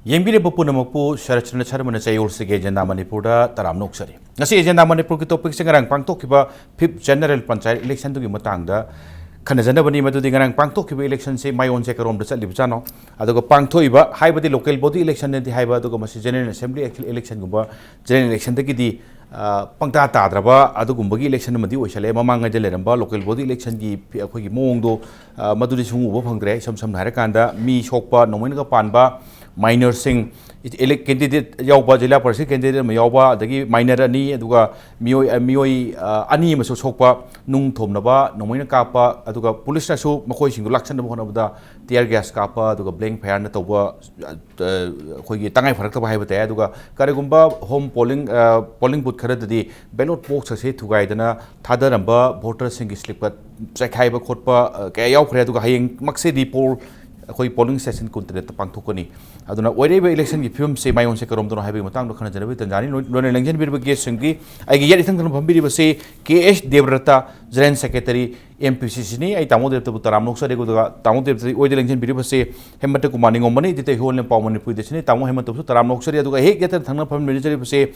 Yembire Pupunamopu, Sharachana Charmana Chayol Sige Agenda Manipura, Taram Noksari. Nasi Agenda Manipur topic Singarang Pangtokiba, Pip General Panchayat election to Gimatanga, Kanazana Bani Madu Dingarang Pangtokiba election, say my own Sekarom the Salibjano, Adogo Pangtoiba, Haiba the local body election and the Haiba Dogomas General Assembly election Gumba, General election the Gidi, Pangta Tadraba, Adogumbagi election Madi, Shalema Manga Deleramba, local body election Gi Mondo, Madurisu Pangre, some Harakanda, Mi Shokpa, Nominga Panba. Minor sing elect candidate Yauba Jilla Persi candidate Mayoba, the minor Ani, Aduga Mioi Ani Maso Sopa, Nung Tomnaba, Nomina Kappa, Aduga Police Nasu, Makoi Singulaxan of one of the tear gas kappa, Duga Blank Pan Toba, Tangai Faraka Habata, Aduga, Karagumba, home polling booth Karadi, ballot box say to Gaidana, Tadaramba, voter sing slip, Sakaiba Kotpa, Kayao Praduga Haying, Maxi Depol. Polling session kuntre tapang tukoni aduna whatever election gi film se mai on se karom dono habi matang do khana janabi tanjani non election bir ge singgi ai gi yari thang phambiri base KH Debabrata Joint Secretary MPCC ni ai tamo devta taram nok sare go tamo devta oi election bir base HEMANTA KUMAR NINGOMBA dite hol LANPAO Manipur desini tamo HEMANTA su taram nok sare aduga he get thangna phambiri jari base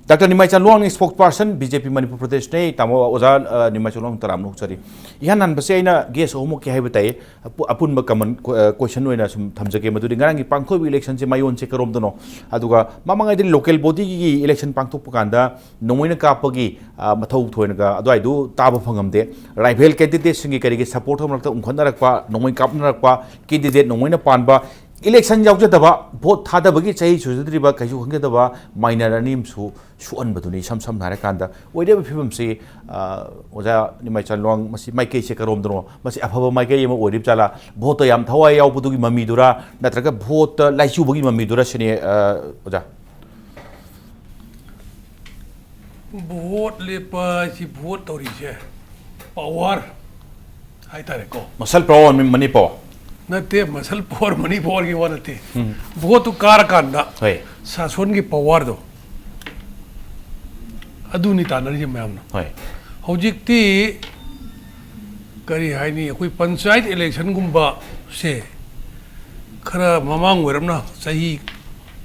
Dr. NIMAICHAND LUWANG spokesperson BJP Manipur Pradesh ne tamo oza NIMAICHAND LUWANG taram nok sare ihan nan base aina ges homo ke haibatai apun ba kaman question oina sum thamjage maduri ngarang gi pangtho election se mayon se karom dono aduga mamanga di local body gi election pangtho pukanda nomoina kapagi mathau thoinaga adai du taba phangamde rival candidate singi karigi support homrakta umkhandarakpa nomoi kapnarakpa candidate nomoina panba election yaujadaba vote thadabagi chahi sujadriba kaisu khangedaba minor anim su suan baduni sam nare kanda oide phibam se oja NIMAICHAND LUWANG masi maike se karom dono masi afaba maike yema oidip chala vote yam thawai yaubudugi mamidura natraga vote laichu bugi mamidura sene oja vote lepa si vote tori se power hai tare ko masal power Manipur nate masal power Manipur ki wanate vote kar kanda sason ki power do aduni tanari je mayam na hojik ti kari haini koi panchayat election gumba se khara mamang weramna sahi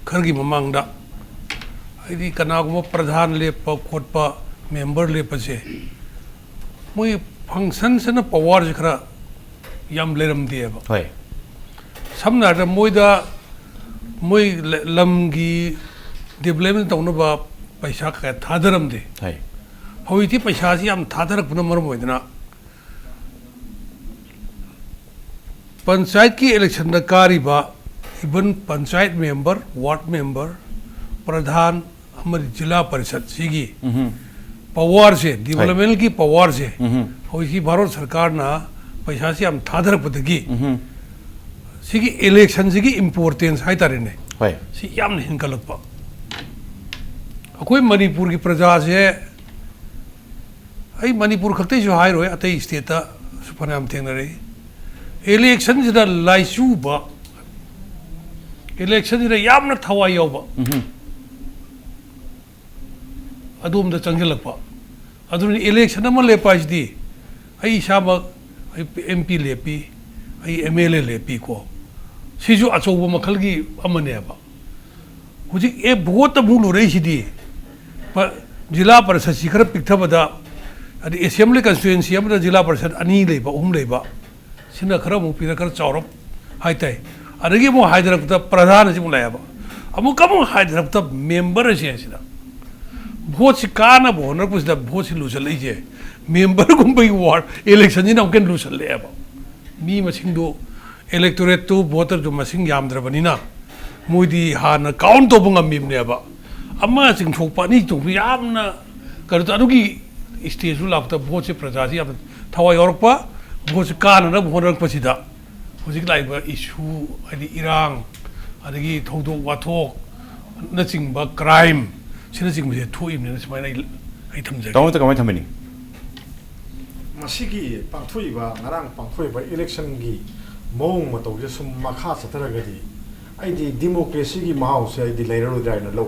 khargi mamang da ai kana gumba pradhan le pa khotpa member le pa se moi function se na power je khara yam leram de ba samna da moi lam gi development tawna ba paisa ka thadaram de hoi ti paisa si am thadarak puna maram hoidna panchayat की election द कारिबा even panchayat member ward member प्रधान हमारी जिला परिषद सीगी power से development की power से और इसी भारत सरकार ना पैसा से हम थादर पदगी सीगी इलेक्शन सीगी इम्पोर्टेंस है तारे ने सी याम नहीं निकलत पा कोई मणिपुर की प्रजा से आई मणिपुर खत्ते जो हायर होए अतई स्टेट सुपरनाम थे न रही election is the laisuba election is the yamna thawaiyoba adum da changelakpa adun election ama lepa isdi ai saba MP lepi ai MLA lepi ko siju achoba makhal gi amane ba huji e vote mulu rei sidi pa jila parishad sikhar pikthabada adi assembly constituency amda jila parishad ani leiba leiba सिना खरा मुपीरा कर चौरप हाइते अरगी मो हाइदरक त प्रधान से मुलाया बा अमु कम हाइदरक त member से सिना vote से काना भोनर पुस द भोट से लुसल जे मेंबर गुम बई वार्ड इलेक्शन नि नौकेन लुसल ले बा मी मसिंग दो इलेक्टोरेट तो वोटर जो मसिंग यामद्र बनिना मोदी हाना काउंट तो बुंगा मिमने बा अम्मा सिंग छोपा नि तो यामना कर त अरुगी स्टेज लापता भोट से प्रजा से थवा योरपा भोज कान ना भोनरक पछिदा होजिक लाइबा इशू आदि इरांग आदि थौदो वाथोक नचिंग बा क्राइम सिना चिंग बे थोइम ने समाय आई थमजे ताउ त कमाय थमनि मसिगी पांथोइबा ngarang पांथोइबा इलेक्शन गी मोंग मतौ जे सुम मखा सतरगदी आइदि डेमोक्रेसी गी माउ से आइदि लेररो द्राइना लो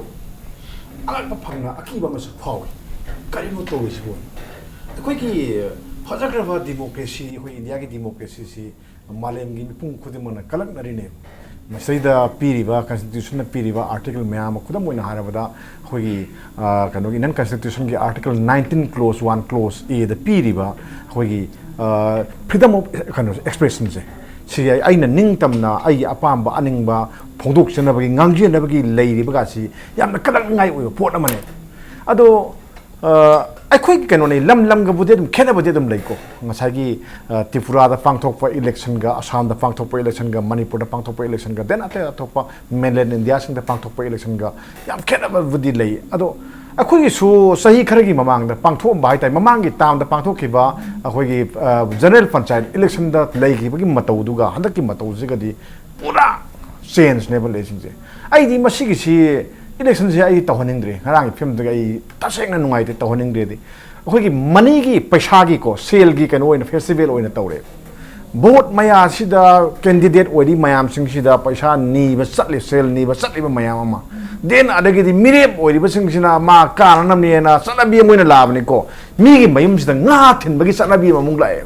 अलग फंगना अकीबा मस फाव करिनो तो विसबो कोइ की हजारवा डेमोक्रेसी इंडिया की डेमोक्रेसी से मालेम की मिपुंग खुद मन कलक नरीने ꯃꯁꯤꯗ ꯄꯤꯔꯤꯕ ꯀꯟꯁꯇꯤꯇ꯭ꯌꯨꯁꯟꯅ ꯄꯤꯔꯤꯕ ꯑꯥꯔꯇꯤꯀꯜ ꯃꯌꯥꯝ ꯈꯨꯗꯝ ꯑꯣꯏꯅ ꯍꯥꯏꯔꯕꯗ ꯑꯩꯈꯣꯏꯒꯤ ꯀꯩꯅꯣꯒꯤ ꯅꯟ ꯀꯟꯁꯇꯤꯇ꯭ꯌꯨꯁꯟꯒꯤ ꯑꯥꯔꯇꯤꯀꯜ 19 ꯀ꯭ꯂꯣꯖ 1 ꯀ꯭ꯂꯣꯖ ꯑꯦꯗ ꯄꯤꯔꯤꯕ ꯑꯩꯈꯣꯏꯒꯤ ꯐ꯭रीडम ꯑꯣꯐ ꯀꯩꯅꯣ ꯑꯦꯛꯁꯄ꯭ꯔꯦꯁꯟꯁꯦ ꯁꯤ ꯑꯩꯅ ꯅꯤꯡꯇꯝꯅ ꯑꯩꯒꯤ ꯑꯄꯥꯝꯕ ꯑꯅꯤꯡꯕ ꯐꯣꯡꯗꯣꯛꯆꯅꯕꯒꯤ ꯉꯥꯡꯖꯅꯕꯒꯤ ꯂꯩꯔꯤꯕꯒꯁꯤ ꯌꯥꯝꯅ ꯀꯂꯛꯅꯤꯡꯉꯥꯏ ꯑꯣꯏꯕ ꯄꯣꯠ ꯑꯃꯅꯦ ꯑꯗꯣ ꯑꯩꯈꯣꯏꯒꯤ ꯀꯩꯅꯣꯅꯤ ꯂꯝ ꯂꯝꯒꯕꯨꯗꯤ ꯑꯗꯨꯝ ꯈꯦꯠꯅꯕꯗꯤ ꯑꯗꯨꯝ ꯂꯩꯀꯣ ꯉꯁꯥꯏꯒꯤ ꯇ꯭ꯔꯤꯄꯨꯔꯥꯗ ꯄꯥꯡꯊꯣꯛꯄ ꯏꯂꯦꯛꯁꯟꯒ ꯑꯁꯥꯝꯗ ꯄꯥꯡꯊꯣꯛꯄ ꯏꯂꯦꯛꯁꯟꯒ ꯃꯅꯤꯄꯨꯔꯗ ꯄꯥꯡꯊꯣꯛꯄ ꯏꯂꯦꯛꯁꯟꯒ ꯗꯦꯟ ꯑꯇꯩ ꯑꯇꯣꯞꯄ ꯃꯦꯟꯂꯦꯟ ꯏꯟꯗꯤꯌꯥꯁꯤꯡꯗ ꯄꯥꯡꯊꯣꯛꯄ ꯏꯂꯦꯛꯁꯟꯒ ꯌꯥꯝ ꯈꯦꯠꯅꯕꯕꯨꯗꯤ ꯂꯩ ꯑꯗꯣ ꯑꯩꯈꯣꯏꯒꯤꯁꯨ ꯆꯍꯤ ꯈꯔꯒꯤ ꯃꯃꯥꯡꯗ ꯄꯥꯡꯊꯣꯛꯑꯝꯕ ꯍꯥꯏꯇꯥꯔꯦ ꯃꯃꯥꯡꯒꯤ ꯇꯥꯝꯗ ꯄꯥꯡꯊꯣꯛꯈꯤꯕ ꯑꯩꯈꯣꯏꯒꯤ ꯖꯦꯅꯔꯦꯜ ꯄꯟꯆꯥꯌꯠ ꯏꯂꯦꯛꯁꯟꯗ ꯂꯩꯈꯤꯕꯒꯤ ꯃꯇꯧꯗꯨꯒ ꯍꯟꯗꯛꯀꯤ ꯃꯇꯧꯁꯤꯒꯗꯤ ꯄꯨꯔꯥ ꯆꯦꯟꯖꯅꯦꯕ ꯂꯩꯁꯤꯡꯁꯦ ꯑꯩꯗꯤ ꯃꯁꯤꯒꯤꯁꯤ ꯏꯂꯦꯛꯁꯟꯁꯦ ꯑꯩ ꯇꯧꯍꯟꯅꯤꯡꯗ꯭ꯔꯦ ꯉꯔꯥꯡꯒꯤ ꯐꯤꯂꯝꯗꯨꯒ ꯑꯩ ꯇꯁꯦꯡꯅ ꯅꯨꯡꯉꯥꯏꯇꯦ ꯇꯧꯍꯟꯅꯤꯡꯗ꯭ꯔꯦꯗꯤ ꯑꯩꯈꯣꯏꯒꯤ ꯃꯅꯤꯒꯤ ꯄꯩꯁꯥꯒꯤꯀꯣ ꯁꯦꯜꯒꯤ ꯀꯩꯅꯣ ꯑꯣꯏꯅ ꯐꯦꯁꯇꯤꯚꯦꯜ ꯑꯣꯏꯅ ꯇꯧꯔꯦ ꯚꯣꯠ ꯃꯌꯥꯁꯤꯗ ꯀꯦꯟꯗꯤꯗꯦꯠ ꯑꯣꯏꯔꯤ ꯃꯌꯥꯝꯁꯤꯡꯁꯤꯗ ꯄꯩꯁꯥ ꯅꯤꯕ ꯆꯠꯂꯤ ꯁꯦꯜ ꯅꯤꯕ ꯆꯠꯂꯤꯕ ꯃꯌꯥꯝ ꯑꯃ ꯗꯦꯟ ꯑꯗꯒꯤꯗꯤ ꯃꯤꯔꯦꯞ ꯑꯣꯏꯔꯤꯕꯁꯤꯡꯁꯤꯅ ꯃꯥ ꯀꯥꯅꯅꯕꯅꯦꯅ ꯆꯠꯅꯕꯤ ꯑꯃ ꯑꯣꯏꯅ ꯂꯥꯛꯑꯕꯅꯤꯀꯣ ꯃꯤꯒꯤ ꯃꯌꯨꯝꯁꯤꯗ ꯉꯥ ꯊꯤꯟꯕꯒꯤ ꯆꯠꯅꯕꯤ ꯑꯃꯨꯛ ꯂꯥꯛꯑꯦ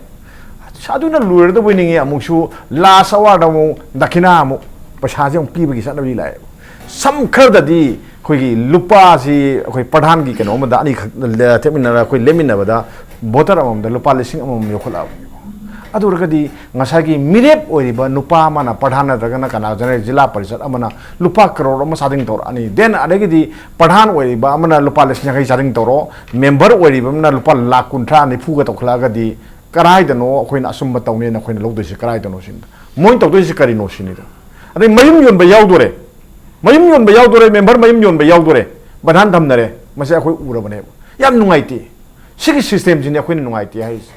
ꯑꯗꯨꯅ ꯂꯣꯏꯔꯗꯕꯣꯏ ꯅꯤꯡꯉꯤ ꯑꯃꯨꯛꯁꯨ ꯂꯥꯁ ꯑꯋꯥꯔꯗ ꯑꯃꯨꯛ ꯗꯈꯤꯅꯥ ꯑꯃꯨꯛ ꯄꯩꯁꯥꯁꯦ ꯑꯃꯨꯛ ꯄꯤꯕꯒꯤ ꯆꯠꯅꯕꯤ ꯂꯥꯛꯑꯦ ꯁꯝ ꯈꯔꯗꯗꯤ ꯑꯩꯈꯣꯏꯒꯤ ꯂꯨꯄꯥꯁꯤ ꯑꯩꯈꯣꯏ ꯄ꯭ꯔꯙꯥꯟꯒꯤ ꯀꯩꯅꯣ ꯑꯃꯗ ꯑꯅꯤꯈꯛ ꯊꯦꯠꯃꯤꯟꯅꯔ ꯑꯩꯈꯣꯏ ꯂꯦꯝꯃꯤꯟꯅꯕꯗ ꯚꯣꯇꯔ ꯑꯃꯃꯝꯗ ꯂꯨꯄꯥ 1,000 ꯌꯣꯛꯈꯠꯂꯛꯑꯕꯅꯦꯕ ꯑꯗꯨ ꯑꯣꯏꯔꯒꯗꯤ ꯉꯁꯥꯏꯒꯤ ꯃꯤꯔꯦꯞ ꯑꯣꯏꯔꯤꯕ ꯅꯨꯄꯥ ꯑꯃꯅ ꯄ꯭ꯔꯙꯥꯟ ꯅꯠꯇ꯭ꯔꯒꯅ ꯀꯅꯥ ꯖꯦꯅꯔꯦꯜ ꯖꯤꯂꯥ ꯄꯔꯤꯁꯠ ꯑꯃꯅ ꯂꯨꯄꯥ ꯀꯔꯣꯔ ꯑꯃ ꯆꯥꯗꯤꯡ ꯇꯧꯔꯛꯑꯅꯤ ꯗꯦꯟ ꯑꯗꯒꯤꯗꯤ ꯄ꯭ꯔꯙꯥꯟ ꯑꯣꯏꯔꯤꯕ ꯑꯃꯅ ꯂꯨꯄꯥ 50,000 ꯆꯥꯗꯤꯡ ꯇꯧꯔꯣ ꯃꯦꯝꯕꯔ ꯑꯣꯏꯔꯤꯕ ꯑꯃꯅ ꯂꯨꯄꯥ 1,50,000-90,000ꯒ ꯇꯧꯈꯠꯂꯛꯑꯒꯗꯤ ꯀꯔꯥꯏꯗꯅꯣ ꯑꯩꯈꯣꯏꯅ ꯑꯁꯨꯝꯕ ꯇꯧꯅꯦꯅ ꯑꯩꯈꯣꯏꯅ ꯂꯧꯗꯣꯏꯁꯤ ꯀꯔꯥꯏꯗꯅꯣ ꯁꯤꯅꯤꯗ ꯃꯣꯏꯅ ꯇꯧꯗꯣꯏꯁꯤ ꯀꯔꯤꯅꯣ ꯁꯤꯅꯤꯗ ꯑꯗꯩ ꯃꯌꯨꯝ ꯌꯣꯟꯕ ꯌꯥꯎꯗꯣꯔꯦ ꯃꯌꯨꯝ ꯌꯣꯟꯕ ꯌꯥꯎꯗꯣꯔꯦ ꯃꯦꯝꯕꯔ ꯃꯌꯨꯝ ꯌꯣꯟꯕ ꯌꯥꯎꯗꯣꯔꯦ ꯕꯙꯥꯟ ꯊꯝꯅꯔꯦ ꯃꯁꯤ ꯑꯩꯈꯣꯏ ꯎꯔꯕꯅꯦꯕ ꯌꯥꯝ ꯅꯨꯡꯉꯥꯏꯇꯦ ꯁꯤꯒꯤ ꯁꯤꯁꯇꯦꯝꯁꯤꯅꯦ ꯑꯩꯈꯣꯏꯅ ꯅꯨꯡꯉꯥꯏꯇꯦ ꯍꯥꯏꯁꯦ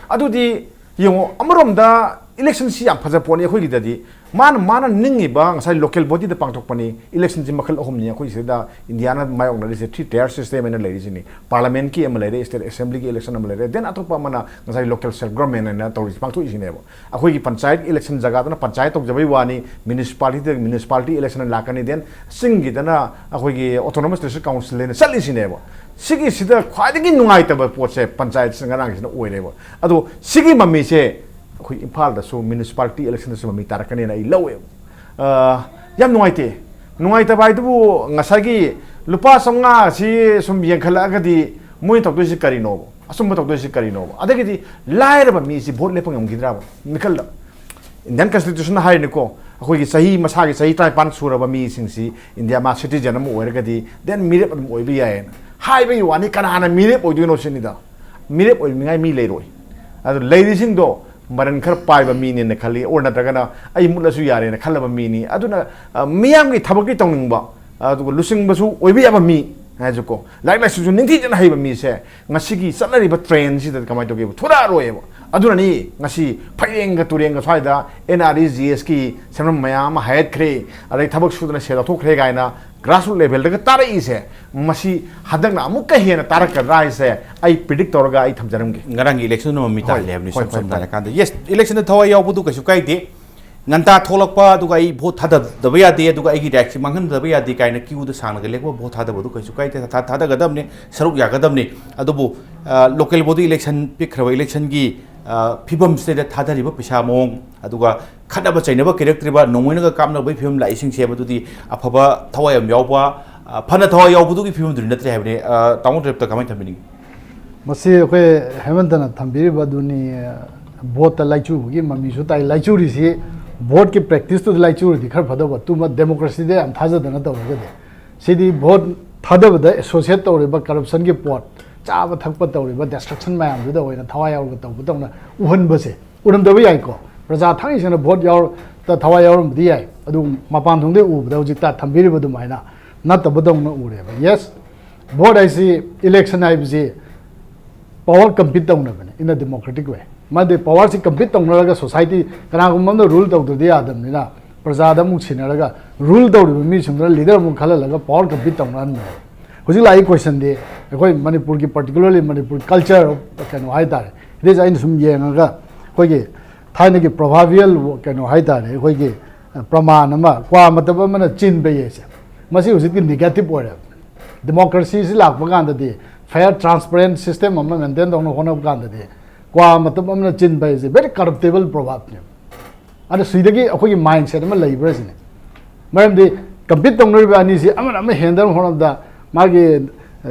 ꯑꯗꯨꯗꯤ ꯌꯦꯡꯉꯣ ꯑꯃꯔꯣꯝꯗ ꯏꯂꯦꯛꯁꯟꯁꯤ ꯌꯥꯝ ꯐꯖ ꯄꯣꯠꯅꯤ ꯑꯩꯈꯣꯏꯒꯤꯗꯗꯤ ꯃꯥꯅ ꯅꯤꯡꯉꯤꯕ ꯉꯁꯥꯏ ꯂꯣꯀꯦꯜ ꯕꯣꯗꯤꯗ ꯄꯥꯡꯊꯣꯛꯄꯅꯤ ꯏꯂꯦꯛꯁꯟꯁꯤ ꯃꯈꯜ ꯑꯍꯨꯝꯅꯤ ꯑꯩꯈꯣꯏ ꯁꯤꯗ ꯏꯟꯗꯤꯌꯥꯅ ꯃꯥꯌꯣꯛꯅꯔꯤꯁꯦ 3 ꯇꯤꯌꯔ ꯁꯤꯁꯇꯦꯝ ꯍꯥꯏꯅ ꯂꯩꯔꯤꯁꯤꯅꯤ ꯄꯥꯔꯂꯥꯃꯦꯟꯠꯀꯤ ꯑꯃ ꯂꯩꯔꯦ ꯁ꯭ꯇꯦꯠ ꯑꯦꯁꯦꯝꯕ꯭ꯂꯤꯒꯤ ꯏꯂꯦꯛꯁꯟ ꯑꯃ ꯂꯩꯔꯦ ꯗꯦꯟ ꯑꯇꯣꯞꯄ ꯑꯃꯅ ꯉꯁꯥꯏ ꯂꯣꯀꯦꯜ ꯁꯦꯜꯐ ꯒꯚꯔꯟꯃꯦꯟꯠ ꯍꯥꯏꯅ ꯇꯧꯔꯤꯁꯤ ꯄꯥꯡꯊꯣꯛꯏꯁꯤꯅꯦꯕ ꯑꯩꯈꯣꯏꯒꯤ ꯄꯟꯆꯥꯌꯠ ꯏꯂꯦꯛꯁꯟ ꯖꯒꯥꯗꯅ ꯄꯟꯆꯥꯌꯠ ꯇꯧꯖꯕꯩ ꯋꯥꯅꯤ ꯃ꯭ꯌꯨꯅꯤꯁꯤꯄꯥꯂꯤꯇꯤ ꯏꯂꯦꯛꯁꯟ ꯂꯥꯛꯀꯅꯤ ꯗꯦꯟ ꯆꯤꯡꯒꯤꯗꯅ ꯑꯩꯈꯣꯏꯒꯤ ꯑꯣꯇꯣꯅꯣꯃꯁ ꯗꯤꯁꯇ꯭ꯔꯤꯛ ꯀꯥꯎꯟꯁꯤꯜ ꯍꯥꯏꯅ ꯆꯠꯂꯤꯁꯤꯅꯦꯕ ꯁꯤꯒꯤꯁꯤꯗ ꯈ꯭ꯋꯥꯏꯗꯒꯤ ꯅꯨꯡꯉꯥꯏꯇꯕ ꯄꯣꯠꯁꯦ ꯄꯟꯆꯥꯌꯠꯁꯤꯅ ꯉꯔꯥꯡꯁꯤꯅ ꯑꯣꯏꯔꯦꯕ ꯑꯗꯣ ꯁꯤꯒꯤ ꯃꯃꯤꯁꯦ ꯑꯩꯈꯣꯏ ꯏꯝꯐꯥꯜꯗꯁꯨ ꯃ꯭ꯌꯨꯅꯤꯁꯤꯄꯥꯂꯤꯇꯤ ꯏꯂꯦꯛꯁꯟꯗꯁꯨ ꯃꯃꯤ ꯇꯥꯔꯛꯀꯅꯤꯅ ꯑꯩ ꯂꯧꯋꯦꯕ ꯌꯥꯝ ꯅꯨꯡꯉꯥꯏꯇꯦ ꯅꯨꯡꯉꯥꯏꯇꯕ ꯍꯥꯏꯗꯨꯕꯨ ꯉꯁꯥꯏꯒꯤ ꯂꯨꯄꯥ 500 ꯁꯨꯝ ꯌꯦꯡꯈꯠꯂꯛꯑꯒꯗꯤ ꯃꯣꯏꯅ ꯇꯧꯗꯣꯏꯁꯤ ꯀꯔꯤꯅꯣꯕ ꯑꯁꯨꯝꯕ ꯇꯧꯗꯣꯏꯁꯤ ꯀꯔꯤꯅꯣꯕ ꯑꯗꯒꯤꯗꯤ ꯂꯥꯏꯔꯕ ꯃꯤꯁꯤ ꯚꯣꯠ ꯂꯦꯞꯄ ꯉꯝꯈꯤꯗ꯭ꯔꯕ ꯃꯤꯈꯜꯗ ꯏꯟꯗꯤꯌꯟ ꯀꯟꯁꯇꯤꯇ꯭ꯌꯨꯁꯟꯅ ꯍꯥꯏꯔꯤꯅꯤꯀꯣ ꯑꯩꯈꯣꯏꯒꯤ ꯆꯍꯤ ꯃꯁꯥꯒꯤ ꯆꯍꯤ 53 ꯁꯨꯔꯕ ꯃꯤꯁꯤꯡꯁꯤ ꯏꯟꯗꯤꯌꯥ ꯃꯥ ꯁꯤꯇꯤꯖꯟ ꯑꯃ ꯑꯣꯏꯔꯒꯗꯤ ꯗꯦꯟ ꯃꯤꯔꯦꯞ ꯑꯗꯨꯝ ꯑꯣꯏꯕ ꯌꯥꯏꯌꯦꯅ ꯍꯥꯏꯕꯒꯤ ꯋꯥꯅꯤ ꯀꯅꯥꯅ ꯃꯤꯔꯦꯞ ꯑꯣꯏꯗꯣꯏꯅꯣ ꯁꯤꯅꯤꯗ ꯃꯤꯔꯦꯞ ꯑꯣꯏꯅꯤꯡꯉꯥꯏ ꯃꯤ ꯂꯩꯔꯣꯏ ꯑꯗꯨ ꯂꯩꯔꯤꯁꯤꯡꯗꯣ ꯃꯔꯟ ꯈꯔ ꯄꯥꯏꯕ ꯃꯤꯅꯦꯅ ꯈꯜꯂꯤ ꯑꯣꯔ ꯅꯠꯇ꯭ꯔꯒꯅ ꯑꯩ ꯃꯨꯠꯂꯁꯨ ꯌꯥꯔꯦꯅ ꯈꯜꯂꯕ ꯃꯤꯅꯤ ꯑꯗꯨꯅ ꯃꯤꯌꯥꯝꯒꯤ ꯊꯕꯛꯀꯤ ꯇꯧꯅꯤꯡꯕ ꯑꯗꯨꯒ ꯂꯨꯆꯤꯡꯕꯁꯨ ꯑꯣꯏꯕ ꯌꯥꯕ ꯃꯤ ꯍꯥꯏꯁꯨꯀꯣ ꯂꯥꯏꯔꯤꯛ ꯂꯥꯏꯁꯨꯁꯨ ꯅꯤꯡꯊꯤꯖꯅ ꯍꯩꯕ ꯃꯤꯁꯦ ꯉꯁꯤꯒꯤ ꯆꯠꯅꯔꯤꯕ ꯇ꯭ꯔꯦꯟꯁꯤꯗ ꯀꯃꯥꯏꯅ ꯇꯧꯒꯦꯕ ꯊꯣꯔꯛꯑꯔꯣꯏꯕ ꯑꯗꯨꯅꯅꯤ ꯉꯁꯤ ꯐꯩꯔꯦꯡꯒ ꯇꯨꯔꯦꯡꯒ ꯁ꯭ꯋꯥꯏꯗ NREGSꯀꯤ ꯁꯦꯟꯐꯝ ꯃꯌꯥꯝ ꯑꯃ ꯍꯥꯏꯒꯠꯈ꯭ꯔꯦ ꯑꯗꯩ ꯊꯕꯛ ꯁꯨꯗꯅ ꯁꯦꯜ ꯂꯧꯊꯣꯛꯈ꯭ꯔꯦ ꯀꯥꯏꯅ ꯒ꯭ꯔꯥꯁꯔꯨꯠ ꯂꯦꯚꯦꯜꯗꯒ ꯇꯥꯔꯛꯏꯁꯦ ꯃꯁꯤ ꯍꯟꯗꯛꯅ ꯑꯃꯨꯛꯀ ꯍꯦꯟꯅ ꯇꯥꯔꯛꯀꯗ꯭ꯔꯥ ꯍꯥꯏꯁꯦ ꯑꯩ ꯄ꯭ꯔꯤꯗꯤꯛ ꯇꯧꯔꯒ ꯑꯩ ꯊꯝꯖꯔꯝꯒꯦ ꯉꯔꯥꯡꯒꯤ ꯏꯂꯦꯛꯁꯟ ꯃꯃꯤ ꯇꯥꯍꯜꯂꯦ ꯍꯥꯏꯕꯅꯤ ꯁꯝ ꯍꯥꯏꯔꯀꯥꯟꯗ ꯌꯦꯁ ꯏꯂꯦꯛꯁꯟꯗ ꯊꯋꯥꯏ ꯌꯥꯎꯕꯗꯨ ꯀꯩꯁꯨ ꯀꯥꯏꯗꯦ ꯉꯟꯇꯥ ꯊꯣꯛꯂꯛꯄ ꯑꯗꯨꯒ ꯑꯩ ꯚꯣꯠ ꯊꯥꯗꯗꯕ ꯌꯥꯗꯦ ꯑꯗꯨꯒ ꯑꯩꯒꯤ ꯔꯥꯏꯠꯁꯤ ꯃꯥꯡꯍꯟꯗꯕ ꯌꯥꯗꯦ ꯀꯥꯏꯅ ꯀ꯭ꯌꯨꯗ ꯁꯥꯡꯅꯒ ꯂꯦꯞꯄ ꯚꯣꯠ ꯊꯥꯗꯕꯗꯨ ꯀꯩꯁꯨ ꯀꯥꯏꯗꯦ ꯊꯥꯗꯒꯗꯕꯅꯤ ꯁꯔꯨꯛ ꯌꯥꯒꯗꯕꯅꯤ ꯑꯗꯨꯕꯨ ꯂꯣꯀꯦꯜ ꯕꯣꯗꯤ ꯏꯂꯦꯛꯁꯟ ꯄꯤꯛꯈ꯭ꯔꯕ ꯏꯂꯦꯛꯁꯟꯒꯤ ꯐꯤꯕꯝꯁꯤꯗ ꯊꯥꯗꯔꯤꯕ ꯄꯩꯁꯥ ꯃꯑꯣꯡ ꯑꯗꯨꯒ ꯈꯠꯅꯕ ꯆꯩꯅꯕ ꯀꯤꯔꯛꯇ꯭ꯔꯤꯕ ꯅꯣꯡꯃꯩꯅꯒ ꯀꯥꯞꯅꯕꯒꯤ ꯐꯤꯕꯝ ꯂꯥꯛꯏꯁꯤꯡꯁꯦ ꯃꯗꯨꯗꯤ ꯑꯐꯕ ꯊꯋꯥꯏ ꯌꯥꯝ ꯌꯥꯎꯕ ꯐꯅ ꯊꯋꯥꯏ ꯌꯥꯎꯕꯗꯨꯒꯤ ꯐꯤꯕꯝꯗꯨꯗꯤ ꯅꯠꯇ꯭ꯔꯦ ꯍꯥꯏꯕꯅꯤ ꯇꯥꯃꯣ ꯗ꯭ꯔꯦꯞꯇ ꯀꯃꯥꯏꯅ ꯊꯝꯕꯤꯅꯤꯡꯉꯤ ꯃꯁꯤ ꯑꯩꯈꯣꯏ ꯍꯦꯃꯟꯇꯅ ꯊꯝꯕꯤꯔꯤꯕꯗꯨꯅꯤ ꯚꯣꯠꯇ ꯂꯥꯏꯆꯨꯕꯒꯤ ꯃꯃꯤꯁꯨ ꯇꯥꯏ ꯂꯥꯏꯆꯨꯔꯤꯁꯤ ꯚꯣꯠꯀꯤ ꯄ꯭ꯔꯦꯛꯇꯤꯁꯇꯨꯗ ꯂꯥꯏꯆꯨꯔꯗꯤ ꯈꯔ ꯐꯗꯧꯕ ꯇꯨꯃ ꯗꯦꯃꯣꯀ꯭ꯔꯦꯁꯤꯗ ꯌꯥꯝ ꯊꯥꯖꯗꯅ ꯇꯧꯔꯒꯗꯤ ꯁꯤꯗꯤ ꯚꯣꯠ ꯊꯥꯗꯕꯗ ꯑꯦꯁꯣꯁꯤꯌꯦꯠ ꯇꯧꯔꯤꯕ ꯀꯔꯞꯁꯟꯒꯤ ꯄꯣꯠ ꯆꯥꯕ ꯊꯛꯄ ꯇꯧꯔꯤꯕ ꯗꯦꯁꯇ꯭ꯔꯛꯁꯟ ꯃꯌꯥꯝꯗꯨꯗ ꯑꯣꯏꯅ ꯊꯋꯥꯏ ꯌꯥꯎꯔꯒ ꯇꯧꯕꯗꯧꯅ ꯎꯍꯟꯕꯁꯦ ꯎꯔꯝꯗꯕ ꯌꯥꯏꯀꯣ ꯄ꯭ꯔꯖꯥ ꯊꯥꯡꯉꯤꯁꯤꯅ ꯚꯣꯠ ꯊꯋꯥꯏ ꯌꯥꯎꯔꯝꯕꯗꯤ ꯌꯥꯏ ꯑꯗꯨ ꯃꯄꯥꯟ ꯊꯣꯡꯗꯩ ꯎꯕꯗ ꯍꯧꯖꯤꯛꯇ ꯊꯝꯕꯤꯔꯤꯕ ꯑꯗꯨꯃꯥꯏꯅ ꯅꯠꯇꯕꯗꯧꯅ ꯎꯔꯦꯕ ꯌꯦꯁ ꯚꯣꯠ ꯍꯥꯏꯁꯤ ꯏꯂꯦꯛꯁꯟ ꯍꯥꯏꯕꯁꯤ ꯄꯋꯥꯔ ꯀꯝꯄꯤꯠ ꯇꯧꯅꯕꯅꯦ ꯏꯟ ꯑ ꯗꯦꯃꯣꯀ꯭ꯔꯦꯇꯤꯛ ꯋꯦ ꯃꯥꯗꯤ ꯄꯋꯥꯔꯁꯤ ꯀꯝꯄꯤꯠ ꯇꯧꯅꯔꯒ ꯁꯣꯁꯥꯏꯇꯤ ꯀꯅꯥꯒꯨꯝꯕ ꯑꯃꯅ ꯔꯨꯜ ꯇꯧꯗ꯭ꯔꯗꯤ ꯌꯥꯗꯕꯅꯤꯅ प्रजा सिनरगा रूल तौरीब लीडर अमुक खलगा पावर कम्पीट तौनहनबने हजिक लाई क्वेश्चन दी अखोई मणिपुर की पर्टिकुलरली मणिपुर कल्चर कनो हाइतारे इट इज सुम येंगा अखोई थाइनगी प्रोभावियल कनो हाइतारे अखोई प्रमाण अमा क्वा मतलब अमना चिनबे येसे मसी हजिक नेगेटिव ओरे डेमोक्रेसी से लाखबा कांददी फेयर ट्रांसपेरेंट सिस्टम अमना मेंटेन तौनो होनब कांददी क्वा मतलब अमना चिनबे इज वेरी करप्टेबल प्रभाव ने अरे सिदगी अखोई माइंडसेट अमा लैब्रसिने ꯃꯔꯝꯗꯤ ꯀꯝꯄꯤꯠ ꯇꯧꯅꯔꯤꯕ ꯑꯅꯤꯁꯤ ꯑꯃꯅ ꯑꯃ ꯍꯦꯟꯗꯅ ꯍꯣꯠꯅꯕꯗ ꯃꯥꯒꯤ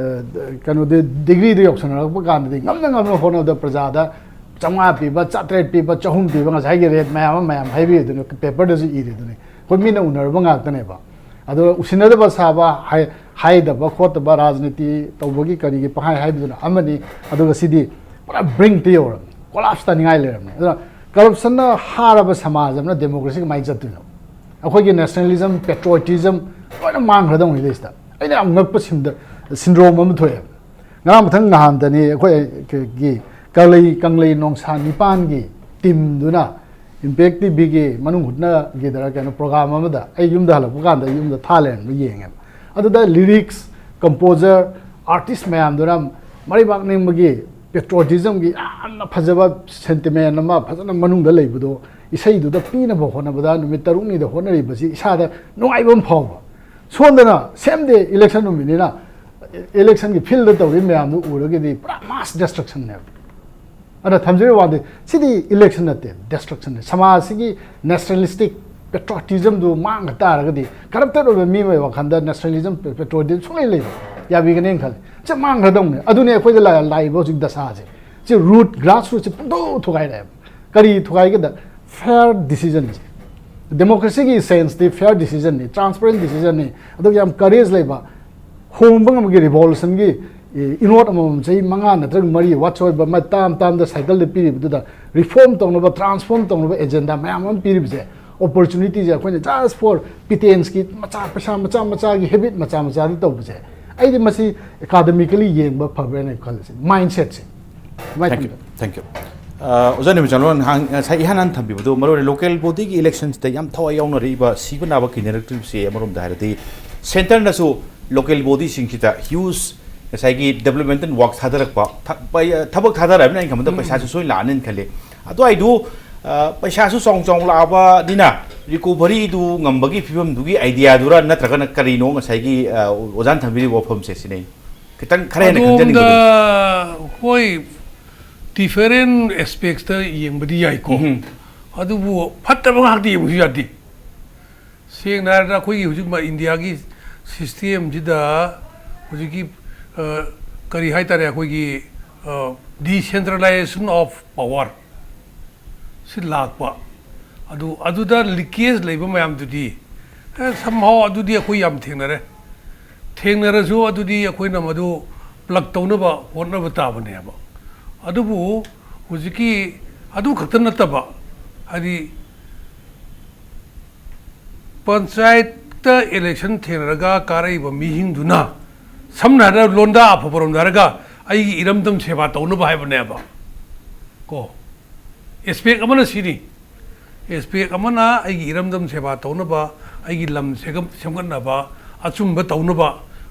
ꯀꯩꯅꯣꯗꯤ ꯗꯤꯒ꯭ꯔꯤꯗ ꯌꯧꯁꯟꯅꯔꯛꯄ ꯀꯥꯟꯗꯗꯤ ꯉꯝꯅ ꯍꯣꯠꯅꯕꯗ ꯄ꯭ꯔꯖꯥꯗ 500 ꯄꯤꯕ 700 ꯄꯤꯕ 300 ꯄꯤꯕ ꯉꯁꯥꯏꯒꯤ ꯔꯦꯠ ꯃꯌꯥꯝ ꯍꯥꯏꯕꯤꯗꯨꯅꯤ ꯄꯦꯄꯔꯗꯁꯨ ꯏꯔꯤꯗꯨꯅꯤ ꯑꯩꯈꯣꯏ ꯃꯤꯅ ꯎꯅꯔꯕ ꯉꯥꯛꯇꯅꯦꯕ ꯑꯗꯣ ꯎꯁꯤꯟꯅꯗꯕ ꯁꯥꯕ ꯍꯥꯏꯗꯕ ꯈꯣꯠꯇꯕ ꯔꯥꯖꯅꯤꯇꯤ ꯇꯧꯕꯒꯤ ꯀꯔꯤꯒꯤ ꯄꯪꯍꯥꯏ ꯍꯥꯏꯕꯗꯨꯅ ꯑꯃꯅꯤ ꯑꯗꯨꯒ ꯁꯤꯗꯤ ꯄꯨꯔꯥ ꯕ꯭ꯔꯤꯡꯇ ꯌꯧꯔꯕꯅꯤ ꯀꯣꯂꯥꯞꯁ ꯇꯥꯅꯤꯡꯉꯥꯏ ꯂꯩꯔꯕꯅꯤ ꯑꯗꯨꯅ ꯀꯔꯞꯁꯟꯅ ꯍꯥꯔꯕ ꯁꯃꯥꯖ ꯑꯃꯅ ꯗꯦꯃꯣꯀ꯭ꯔꯦꯁꯤ ꯀꯃꯥꯏꯅ ꯆꯠꯇꯣꯏꯅꯣ ꯑꯩꯈꯣꯏꯒꯤ ꯅꯦꯁꯅꯦꯂꯤꯖꯝ ꯄꯦꯇ꯭ꯔꯣꯏꯇꯤꯖꯝ ꯂꯣꯏꯅ ꯃꯥꯡꯈ꯭ꯔꯗꯧꯅꯤ ꯁꯤꯗ ꯑꯩꯅ ꯌꯥꯝ ꯉꯛꯄ ꯁꯤꯟꯗ꯭ꯔꯣꯝ ꯑꯃ ꯊꯣꯛꯑꯦ ꯉꯔꯥꯡ ꯃꯊꯪ ꯅꯍꯥꯟꯗꯅꯤ ꯑꯩꯈꯣꯏꯒꯤ ꯀꯪꯂꯩ ꯅꯣꯡꯁꯥ ꯅꯤꯄꯥꯟꯒꯤ ꯇꯤꯝꯗꯨꯅ ꯏꯝꯄꯦꯛ ꯇꯤꯚꯤꯒꯤ ꯃꯅꯨꯡ ꯍꯨꯠꯅꯒꯤꯗꯔ ꯀꯩꯅꯣ ꯄ꯭ꯔꯣꯒ꯭ꯔꯥꯝ ꯑꯃꯗ ꯑꯩ ꯌꯨꯝꯗ ꯍꯜꯂꯛꯄ ꯀꯥꯟꯗ ꯌꯨꯝꯗ ꯊꯥ ꯂꯩꯔꯝꯕ ꯌꯦꯡꯉꯦꯕ ꯑꯗꯨꯗ ꯂꯤꯔꯤꯛꯁ ꯀꯝꯄꯣꯖꯔ ꯑꯥꯔꯇꯤꯁ ꯃꯌꯥꯝꯗꯨꯅ ꯃꯔꯩꯕꯥꯛ ꯅꯤꯡꯕꯒꯤ ꯄꯦꯇ꯭ꯔꯣꯇꯤꯖꯝꯒꯤ ꯌꯥꯝꯅ ꯐꯖꯕ ꯁꯦꯟꯇꯤꯃꯦꯟ ꯑꯃ ꯐꯖꯅ ꯃꯅꯨꯡꯗ ꯂꯩꯕꯗꯣ ꯏꯁꯩꯗꯨꯗ ꯄꯤꯅꯕ ꯍꯣꯠꯅꯕꯗ ꯅꯨꯃꯤꯠ 5ꯅꯤꯗ ꯍꯣꯠꯅꯔꯤꯕꯁꯤ ꯏꯁꯥꯗ ꯅꯨꯡꯉꯥꯏꯕ ꯑꯃ ꯐꯥꯎꯕ ꯁꯣꯝꯗꯅ ꯁꯦꯝ ꯗꯦ ꯏꯂꯦꯛꯁꯟ ꯅꯨꯃꯤꯠꯅꯤꯅ ꯏꯂꯦꯛꯁꯟꯒꯤ ꯐꯤꯜꯗ ꯇꯧꯔꯤ ꯃꯌꯥꯝꯗꯨ ꯎꯔꯒꯗꯤ ꯄꯨꯔꯥ ꯃꯥꯁ ꯗꯦꯁꯇ꯭ꯔꯛꯁꯟꯅꯦꯕ ꯑꯗ ꯊꯝꯖꯔꯤꯕ ꯋꯥꯗꯤ ꯁꯤꯗꯤ ꯏꯂꯦꯛꯁꯟ ꯅꯠꯇꯦ ꯗꯦꯁꯇ꯭ꯔꯛꯁꯟꯅꯦ ꯁꯃꯥꯖꯁꯤꯒꯤ ꯅꯦꯁꯅꯦꯂꯤꯁꯇꯤक ꯄꯦꯇ꯭ꯔꯣꯇꯤꯖꯝꯗꯨ ꯃꯥꯡꯒ ꯇꯥꯔꯒꯗꯤ ꯀꯔꯞꯇꯦꯠ ꯑꯣꯏꯕ ꯃꯤ ꯑꯃꯒꯤ ꯋꯥꯈꯜꯗ ꯅꯦꯁꯅꯦꯂꯤꯖꯝ ꯄꯦꯇ꯭ꯔꯣꯇꯤꯖꯝ ꯁꯨꯡꯂꯩ ꯂꯩꯕ ꯌꯥꯕꯤꯒꯅꯦꯅ ꯈꯜꯂꯤ ꯁꯤ ꯃꯥꯡꯈ꯭ꯔꯗꯧꯅꯦ ꯑꯗꯨꯅꯤ ꯑꯩꯈꯣꯏꯗ ꯂꯥꯛꯏꯕ ꯍꯧꯖꯤꯛ ꯗꯁꯥꯁꯦ ꯁꯤ ꯔꯨꯠ ꯒ꯭ꯔꯥꯁ ꯔꯨꯠꯁꯦ ꯄꯨꯡꯊꯣꯛ ꯊꯨꯒꯥꯏꯔꯛꯑꯦꯕ ꯀꯔꯤ ꯊꯨꯒꯥꯏꯒꯦꯗ ꯐꯦꯌꯔ ꯗꯤꯁꯤꯖꯟꯁꯦ ꯗꯦꯃꯣꯀ꯭ꯔꯦꯁꯤꯒꯤ ꯁꯦꯟꯁꯇꯤ ꯐꯦꯌꯔ ꯗꯤꯁꯤꯖꯟꯅꯤ ꯇ꯭ꯔꯥꯟꯁꯄꯔꯦꯟ ꯗꯤꯁꯤꯖꯟꯅꯤ ꯑꯗꯨꯒ ꯌꯥꯝ ꯀꯔꯦꯖ ꯂꯩꯕ ꯍꯣꯡꯕ ꯉꯝꯕꯒꯤ ꯔꯤꯚꯣꯂꯨꯁꯟꯒꯤ ꯏꯅꯣꯠ ꯑꯃꯃꯝ ꯆꯍꯤ 5 ꯅꯠꯇ꯭ꯔꯒ 4 ꯋꯥꯠꯁ ꯑꯣꯏꯕ ꯇꯥꯝꯗ ꯁꯥꯏꯀꯜꯗ ꯄꯤꯔꯤꯕꯗꯨꯗ ꯔꯤꯐꯣꯔꯝ ꯇꯧꯅꯕ ꯇ꯭ꯔꯥꯟꯁꯐꯣꯔꯝ ꯇꯧꯅꯕ ꯑꯦꯖꯦꯟꯗꯥ ꯃꯌꯥꯝ ꯑꯃ ꯄꯤꯔꯤꯕꯁꯦ ꯑꯣꯄꯣꯔꯆꯨꯅꯤꯇꯤꯁꯦ ꯑꯩꯈꯣꯏꯅ ꯖꯁ ꯐꯣꯔ ꯄꯤꯇꯦꯟꯁꯀꯤ ꯄꯩꯁꯥ ꯃꯆꯥꯒꯤ ꯍꯦꯕꯤꯠ ꯃꯆꯥꯗ ꯇꯧꯕꯁꯦ ꯑꯩꯗꯤ ꯃꯁꯤ ꯑꯦꯀꯥꯗꯃꯤꯀꯦꯂꯤ ꯌꯦꯡꯕ ꯐꯕ꯭ꯔꯅ ꯈꯜꯂꯤꯁꯦ ꯃꯥꯏꯟꯁꯦꯠꯁꯦ ꯊꯦꯡꯛ ꯌꯨ ꯑꯣꯖꯥ ꯅꯤꯃꯥꯏꯆꯥꯟ ꯉꯁꯥꯏ ꯏꯍꯥꯟ ꯊꯝꯕꯤꯕꯗꯣ ꯃꯔꯨꯑꯣꯏꯅ ꯂꯣꯀꯦꯜ ꯕꯣꯗꯤꯒꯤ ꯏꯂꯦꯛꯁꯟꯁꯤꯗ ꯌꯥꯝ ꯊꯋꯥꯏ ꯌꯥꯎꯅꯔꯤꯕ ꯁꯤꯕ ꯅꯥꯕ ꯀꯤꯅꯔꯛꯇ꯭ꯔꯤꯕꯁꯦ ꯑꯃꯔꯣꯝꯗ ꯍꯥꯏꯔꯗꯤ ꯁꯦꯟꯇꯔꯅꯁꯨ ꯂꯣꯀꯦꯜ ꯕꯣꯗꯤꯁꯤꯡꯁꯤꯗ ꯍ꯭ꯌꯨꯖ ꯉꯁꯥꯏꯒꯤ ꯗꯦꯕꯂꯞꯃꯦꯟꯇꯦꯜ ꯋꯥꯛ ꯊꯥꯗꯔꯛꯄ ꯊꯕꯛ ꯊꯥꯗꯔꯛꯑꯕꯅꯤꯅ ꯑꯩꯅ ꯈꯟꯕꯗ ꯄꯩꯁꯥꯁꯨ ꯁꯣꯏ ꯂꯥꯛꯑꯅꯤꯅ ꯈꯜꯂꯤ ꯑꯗꯨꯋꯥꯏꯗꯨ ꯄꯩꯁꯥꯁꯨ ꯆꯥꯎ ꯂꯥꯛꯑꯕꯅꯤꯅ ꯔꯤꯀꯣꯚꯔꯤꯗꯨ ꯉꯝꯕꯒꯤ ꯐꯤꯕꯝꯗꯨꯒꯤ ꯑꯥꯏꯗꯤꯌꯥꯗꯨꯔ ꯅꯠꯇ꯭ꯔꯒꯅ ꯀꯔꯤꯅꯣ ꯉꯁꯥꯏꯒꯤ ꯑꯣꯖꯥꯅ ꯊꯝꯕꯤꯔꯤꯕ ꯋꯥꯐꯝꯁꯦ ꯁꯤꯅꯦ ꯈꯤꯇꯪ ꯈꯔ ꯍꯦꯟꯅ ꯈꯪꯖꯅꯤꯡꯕꯗꯨ ꯍꯣꯏ ꯗꯤꯐꯔꯦꯟ ꯑꯦꯁꯄꯦꯛꯁꯇ ꯌꯦꯡꯕꯗꯤ ꯌꯥꯏꯀꯣ ꯑꯗꯨꯕꯨ ꯐꯠꯇꯕ ꯉꯥꯛꯇ ꯌꯦꯡꯕꯁꯨ ꯌꯥꯗꯦ ꯁꯦꯡꯅ ꯍꯥꯏꯔꯒ ꯑꯩꯈꯣꯏꯒꯤ ꯍꯧꯖꯤꯛ ꯏꯟꯗꯤꯌꯥꯒꯤ ꯁꯤꯁꯇꯦꯝꯁꯤꯗ ꯍꯧꯖꯤꯛꯀꯤ ꯀꯔꯤ ꯍꯥꯏꯇꯥꯔꯦ ꯑꯩꯈꯣꯏꯒꯤ ꯗꯤꯁꯦꯟꯇ꯭ꯔꯦꯂꯥꯏꯖꯦꯁꯟ ꯑꯣꯐ ꯄꯥꯋꯔ ꯁꯤ ꯂꯥꯛꯄ ꯑꯗꯨꯗ ꯂꯤꯀꯦꯖ ꯂꯩꯕ ꯃꯌꯥꯝꯗꯨꯗꯤ ꯁꯝꯍꯥꯎ ꯑꯗꯨꯗꯤ ꯑꯩꯈꯣꯏ ꯌꯥꯝ ꯊꯦꯡꯅꯔꯁꯨ ꯑꯗꯨꯗꯤ ꯑꯩꯈꯣꯏꯅ ꯃꯗꯨ ꯄ꯭ꯂꯛ ꯇꯧꯅꯕ ꯍꯣꯠꯅꯕ ꯇꯥꯕꯅꯦꯕ ꯑꯗꯨꯕꯨ ꯍꯧꯖꯤꯛꯀꯤ ꯑꯗꯨ ꯈꯛꯇ ꯅꯠꯇꯕ ꯍꯥꯏꯗꯤ ꯄꯟꯆꯥꯌꯠꯇ ꯏꯂꯦꯛꯁꯟ ꯊꯦꯡꯅꯔꯒ ꯀꯥꯔꯛꯏꯕ ꯃꯤꯁꯤꯡꯗꯨꯅ ꯁꯝꯅ ꯍꯥꯏꯔꯒ ꯂꯣꯟꯗꯥ ꯑꯐꯕꯔꯣꯝꯗ ꯍꯥꯏꯔꯒ ꯑꯩꯒꯤ ꯏꯔꯝꯗꯝ ꯁꯦꯕꯥ ꯇꯧꯅꯕ ꯍꯥꯏꯕꯅꯦꯕ ꯀꯣ ꯑꯦꯁꯄꯦꯛ ꯑꯃꯅ ꯁꯤꯅꯤ ꯑꯦꯁꯄꯦꯛ ꯑꯃꯅ ꯑꯩꯒꯤ ꯏꯔꯝꯗꯝ ꯁꯦꯕꯥ ꯇꯧꯅꯕ ꯑꯩꯒꯤ ꯂꯝ ꯁꯦꯝꯒꯠꯅꯕ ꯑꯆꯨꯝꯕ ꯇꯧꯅꯕ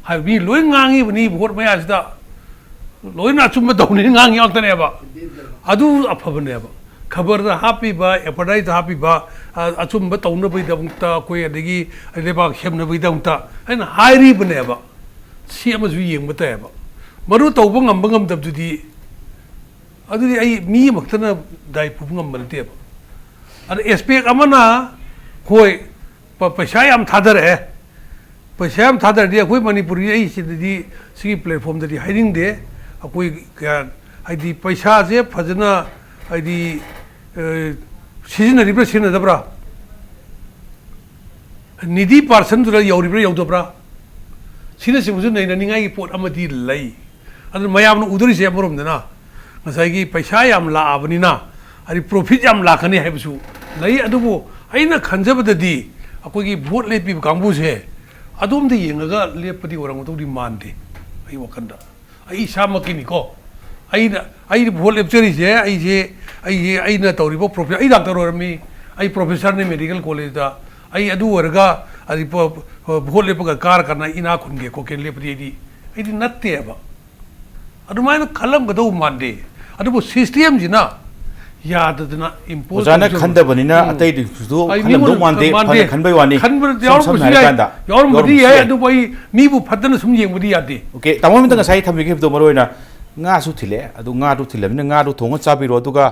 ꯍꯥꯏꯕ ꯃꯤ ꯂꯣꯏ ꯉꯥꯡꯉꯤꯕꯅꯤ ꯚꯣꯠ ꯃꯌꯥꯁꯤꯗ ꯂꯣꯏꯅ ꯑꯆꯨꯝꯕ ꯇꯧꯅꯤ ꯉꯥꯡꯉꯤ ꯉꯥꯛꯇꯅꯦꯕ ꯑꯗꯨ ꯑꯐꯕꯅꯦꯕ ꯈꯕꯔꯗ ꯍꯥꯞꯄꯤꯕ ꯑꯦꯗꯚꯔꯇꯥꯏꯖꯗ ꯍꯥꯞꯄꯤꯕ ꯑꯆꯨꯝꯕ ꯇꯧꯅꯕꯒꯤꯗꯃꯛꯇ ꯑꯩꯈꯣꯏ ꯑꯗꯒꯤ ꯂꯩꯕꯥꯛ ꯁꯦꯝꯅꯕꯒꯤꯗꯃꯛꯇ ꯑꯩꯅ ꯍꯥꯏꯔꯤꯕꯅꯦꯕ ꯁꯤ ꯑꯃꯁꯨ ꯌꯦꯡꯕ ꯇꯥꯏꯌꯦꯕ ꯃꯗꯨ ꯇꯧꯕ ꯉꯝꯕ ꯉꯝꯗꯕꯗꯨꯗꯤ ꯑꯗꯨꯗꯤ ꯑꯩ ꯃꯤ ꯑꯃꯈꯛꯇꯅ ꯗꯥꯏ ꯄꯨꯕ ꯉꯝꯕ ꯅꯠꯇꯦꯕ ꯑꯗ ꯑꯦꯁꯄꯦꯛ ꯑꯃꯅ ꯍꯣꯏ ꯄꯩꯁꯥ ꯌꯥꯝ ꯊꯥꯗꯔꯛꯑꯦ ꯄꯩꯁꯥ ꯌꯥꯝ ꯊꯥꯗꯔꯗꯤ ꯑꯩꯈꯣꯏ ꯃꯅꯤꯄꯨꯔꯤ ꯑꯩ ꯁꯤꯗꯗꯤ ꯁꯤꯒꯤ ꯄ꯭ꯂꯦꯠꯐꯣꯝꯗꯗꯤ ꯍꯥꯏꯅꯤꯡꯗꯦ ꯑꯩꯈꯣই ꯍꯥꯏꯗꯤ ꯄꯩꯁꯥꯁꯦ ꯐꯖꯅ ꯍꯥꯏꯗꯤ सिजनरीब्रा सिजनदब्रा निधि पार्सनदुरा यौरिब्रा यौदब्रा सिनसिमजु नैनानिङाई पोट अमदि लै अदु मयामनु उदरिसे अमरोमदना ngसाइगी पैसा याम लाआबनिना अरि प्रॉफिट याम लाखनि हाइबसु लै अदुबो अइना खंजबददि अकोगी भोट लेपि कांगबुसे अदुमदि येंगगा लेपदि ओरंगतौदि मानदे अइ वखंदा अइ सामकिनिको अइ भोट लेपचरिसे अइना तौरिबो प्रोफेसर अइ डॉक्टर ओरमी अइ प्रोफेसर ने मेडिकल कॉलेज दा अइ अदु ओरगा अरि भोट लेपगा कार करना इना खुनगे कोकेन लेपदि अइदि नत्तेबा अदुमाइना खलमगदौ मानदे अदुबो सिस्टम जिना याददना इम्पोज जाना खंदबनिना अतै दिसु खलमदौ मानदे खनबै वानी यावरमदि है अदुबई मीबु फदना सुम येंबदि यादे ओके तमोमिंदा ngसाइ थमिगे दो मरोइना nga su thile adu nga du thilamina nga du thonga chabiro aduga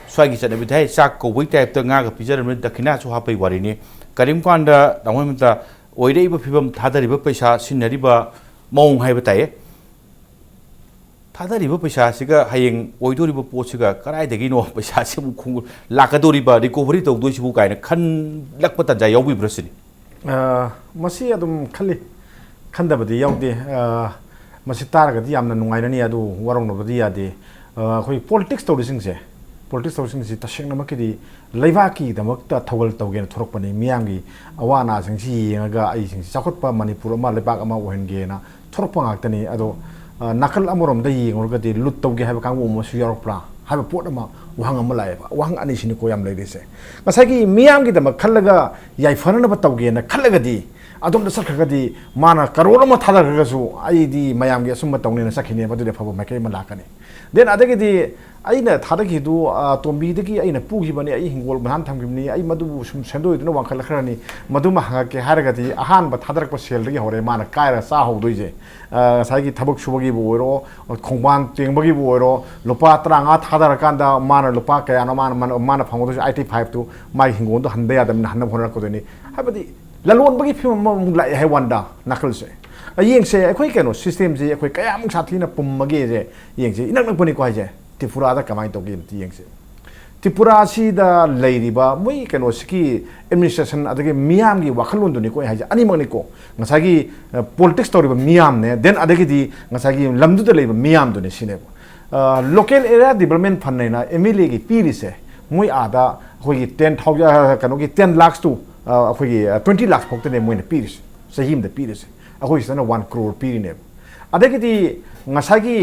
swagi chanabi thai chak ko boi type ta nga ga pijar me dakhina chu hapai wari ni करीम कांदा दामोमता ओइरेबा फिबम थादरिबा पैसा सिनरिबा मौं हाइबा ताये थादरिबा पैसा सिगा हयेंग ओइदोरिबा पोसिगा कराइदगिनो पैसा सिमु खुंग लाकदोरिबा रिकवरी तौदोसिबु काइना खन लकपा तंजा याउबिब्रसिनि मसी अदुम खल्ली खंदबदी याउदे मसी तारगदी यामना नुंगाइननी अदु वरंगनबदी यादे अखोई पॉलिटिक्स तौदिसिंगसे पॉलिटिक्स तौदिसिंगसि तसेंगनमकिदी लैबाकी दमकता थौगल तौगेन थोरकपनि मियांगी अवाना सिंगसि येंगा आइसिंगसि चाखोटपा मणिपुर अमा लैबाक अमा ओहेनगेना थोरकपा ngaktani ado nakal amorom da yengorgadi lut tauge haiba kangbu mosu yorokpra haiba pot ama wahang ama laiba wahang ani sini ko yam leise ngasagi miyam gi damak khallaga yai farana ba tauge na khallagadi adom da sakhagadi mana karora ma thada gasu ai di mayam gi asumba taउने na sakhine ba de phaba makai ma lakani den adagi di aina thadagi du tombi dagi aina pugi bani ai hingol ban thamgimni ai madu sum sendoi du wangkhal khrani madu ma hangake haragadi ahan ba thadarak pa sel dagi hore mana kaira sa howdoije saigi thabak subagi bu oro khongban tengbagi bu oro lupa tranga thadarakanda mana lupa kaya na mana phangdo 85 tu mai hingol do hande adam na hanna phonra ko deni habadi lalon bagi phim ma lai hai wanda nakal se yeng se akhoi keno system je akhoi kayam sathina pummage je yeng se inak nak pani ko je Tripura da kamai to game ti yeng se Tripura si da leiriba moi keno ski administration adage miyam gi wakhalun duni ko haja ani mangni ko ngasagi politics story ba miyam ne then adage di ngasagi lamdu da leiba miyam duni sine local area development fund na MLA gi piri se moi ada khoi 10,000 kano gi 10 lakhs to khoi 20 lakhs phokte ne moi ne piri sahim da piri se khoi sana 1 crore piri ne adage di ngasagi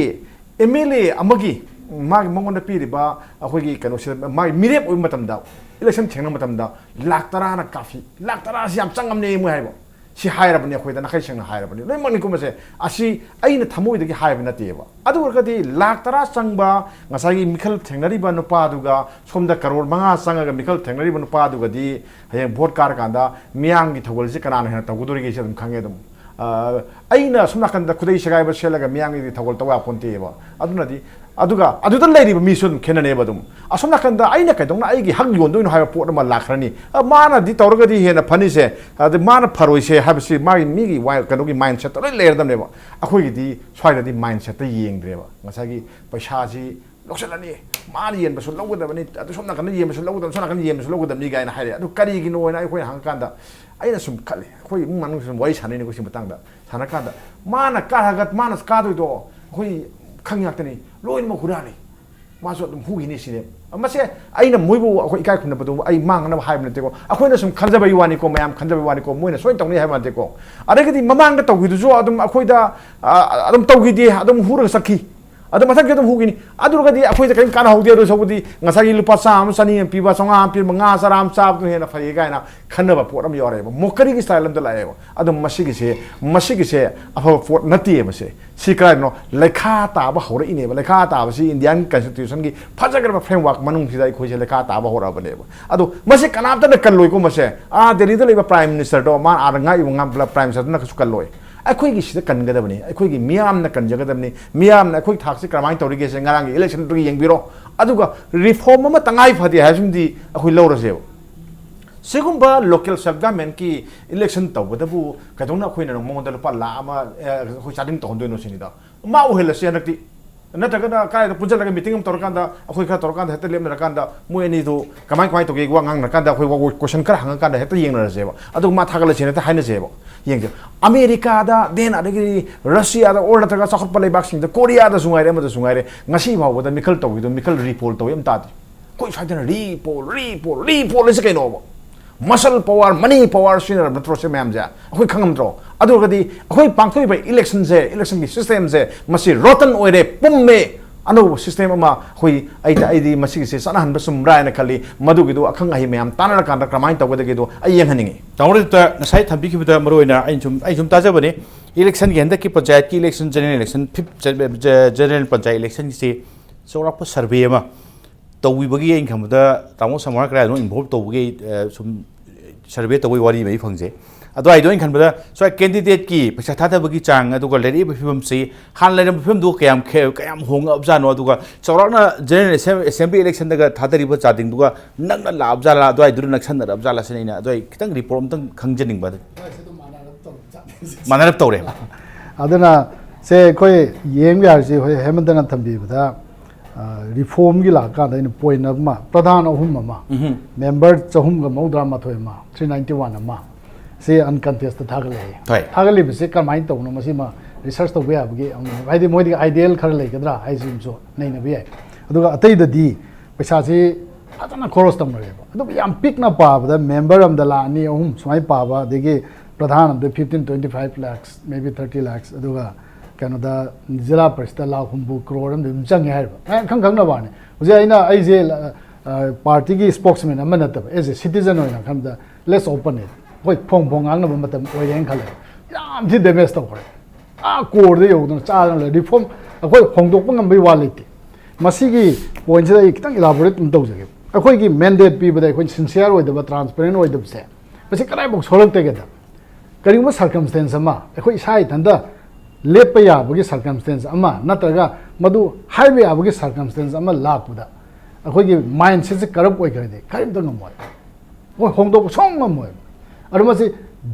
MLA amagi माग मंगोंद पीरिबा अखोगी कनो से माग मिरेप ओइ मतमदा election थेंगना मतमदा lakh तरा ना काफी लाख तरा से हम चंगमने मु हाइबो सि हाइरबने अखोइदा नखै सेंगना हाइरबने लोइ मंगनि कुमसे असि अइना थमोइदगी हाइबे नतेबा अदु वरकदी लाख तरा चंगबा ngसागी मिखल थेंगनरिबा नुपा दुगा सोमदा करोड़ मंगा चंगागा मिखल थेंगनरिबा नुपा दुगदी हय भोट कार कांदा मियांगी थगोलसि कनाना हेना तगुदोरिगे से खांगे दम अइना सोमनाकंदा खुदै सगाइबा सेलगा मियांगी थगोल तवा पोन्तेबा अदुनदी aduga aduda leiriba mi sun khenane badum asomna kanda aina kaidongna aigi hak yondoino haiba pot ma lakhrani mana di tawragadi hena phani se ade mana pharoi se habsi magi migi wai kanogi mindset roi leirdam neba akhoi gi di swaida di mindset ta yengdreba ngasagi paisa ji lokselani mani yen basu logudabani adu somna kan yen basu logudam sona kan yen basu logudam ni gaina haire adu kari gi no na akhoi hangkanda aina sum khali akhoi manu sum wai sanani ko sim batangda sanakanda mana karagat manas kadu do akhoi khangyaktani loin mo khurani maso dum hugini sine amase aina moibu akhoi ikai khunna badu ai mangna haibna te ko akhoina sum khanjaba yiwani ko mayam khanjaba yiwani ko moina soin tongni haibna te ko adagidi mamangda tawgidu jo adum akhoida adum tawgidi adum hurga sakhi adum mathak ke dum hugini adurgadi akhoida kain kana hawdi ado sobudi ngasagi lupa sam sani piba songa pir manga saram sab tu hena phai gaina khanaba poram yore mokari gi style am dala adum masigi se afa fort nati e base sikrai no lekha ta ba hore ine ba lekha ta ba si indian constitution gi phajagar framework manung si dai khoi se lekha ta ba hora ba ne adu mase kanam ta kan loi ko mase delhi da leba prime minister do man aranga i ngam prime minister na su kan loi akhoi gi sida kan gadabani akhoi gi miyam na kan jagadabni miyam na akhoi thak se kramai tawrige se ngarang gi election tu yengbiro aduga reform ma tangai phadi hasumdi akhoi lawrase Segumba local self government ki election tawbadabu kadona khoina no monda pa la ama khoi charting to hondo no sinida ma o hela se nakti nataga kai da pujal ga meeting torkanda khoi kha torkanda hete lem rakanda mo eni do kamai to ge wangang rakanda khoi question kar hanga kanda hete yeng na seba adu ma thagala sene ta haina seba yeng America da den adagi Russia da order ta sakhot palai boxing da Korea da sungaire ma da sungaire ngasi bawo da mikal to mikal report to yam ta koi faida report le se kai no muscle power money power siner metro se mem ja khoi khangam tro adurgadi khoi pangthoi bai election ki system je masi rotten oire pumme anu system ma khoi ai masi se sana han basum rai na khali madugi do akhang ahi mem tanara kan kramai tawgadi do ai yang haningi tawre ta nasai thambi ki bida maroina ai jum taja bani election gi ki panchayat ki election general election 5th general panchayat election se sorak pa survey ma tawibagi in khamda tamo samar kra no involve tawgi sum सर्वे तब वारी में फंजे अदवाई दोइन खन बदा so candidate की पैसा थादबगी चांग अदुगा लेरी film से हान लेरम film दु कयाम होंग अबजानो अदुगा चौराना जनरल असेंबली इलेक्शन दगा थादरिबा चादिंग दुगा नंगना लाबजाला अदवाई दुरु नक्सन अबजाला सनेना अदवाई खितंग रिपोर्ट तंग खंगजनिंग बद मानरब तौरे अदना से कोई येंग यार से होय हेमंतना थंबी बदा रिफॉर्म की लाका दा इन पॉइंट अमा प्रधान अहुम अमा मेंबर चहुम ग मौद्रा माथोय मा 391 अमा से अनकंटेस्ट थागले बसे कमाइन तौनो मसिमा रिसर्च तौबे याबगे हाइदि मोइदि आइडियल खर लेगद्रा हाइसिमसो नैना बे अदुगा अतैददी पैसा से फजना खरस तमरेबा अदु याम पिकना पाबदा मेंबर अम दला अनि अहुम सुमाइ पाबा देगे प्रधान अम 15-25 lakhs maybe 30 lakhs अदुगा कनोदा जिला परिषद लाख हुंबु करोड़ अम चंगे हाइबा खंग खंगना बाने उजे आइना आइजे पार्टी की स्पोक्समैन अम नतब एज ए सिटीजन होइना खमदा लेट्स ओपन इट कोई फोंग फोंग आंगना मतम ओइरेन खले याम थि डैमेज तौरे कोर दे योदन चाल रिफॉर्म अखोई होंदोक ngam bai wa leite masigi point se kitang elaborate tum tawjage अखोई की मैंडेट पीबदा अखोई सिंसियर ओइदबा ट्रांसपेरेंट ओइदबसे मसे कराई बक सोलकते गेदा करिंगबा सर्कमस्टेंस अमा अखोई साइ थंदा लेप याबगी सर्कमस्टेंस अमा नत्रगा मदु हाइवे याबगी सर्कमस्टेंस अमा लापुदा अखोई की माइंड से करप ओइ करदे करिम तो ngam ओइ होंदोक सोंग ngam और मसे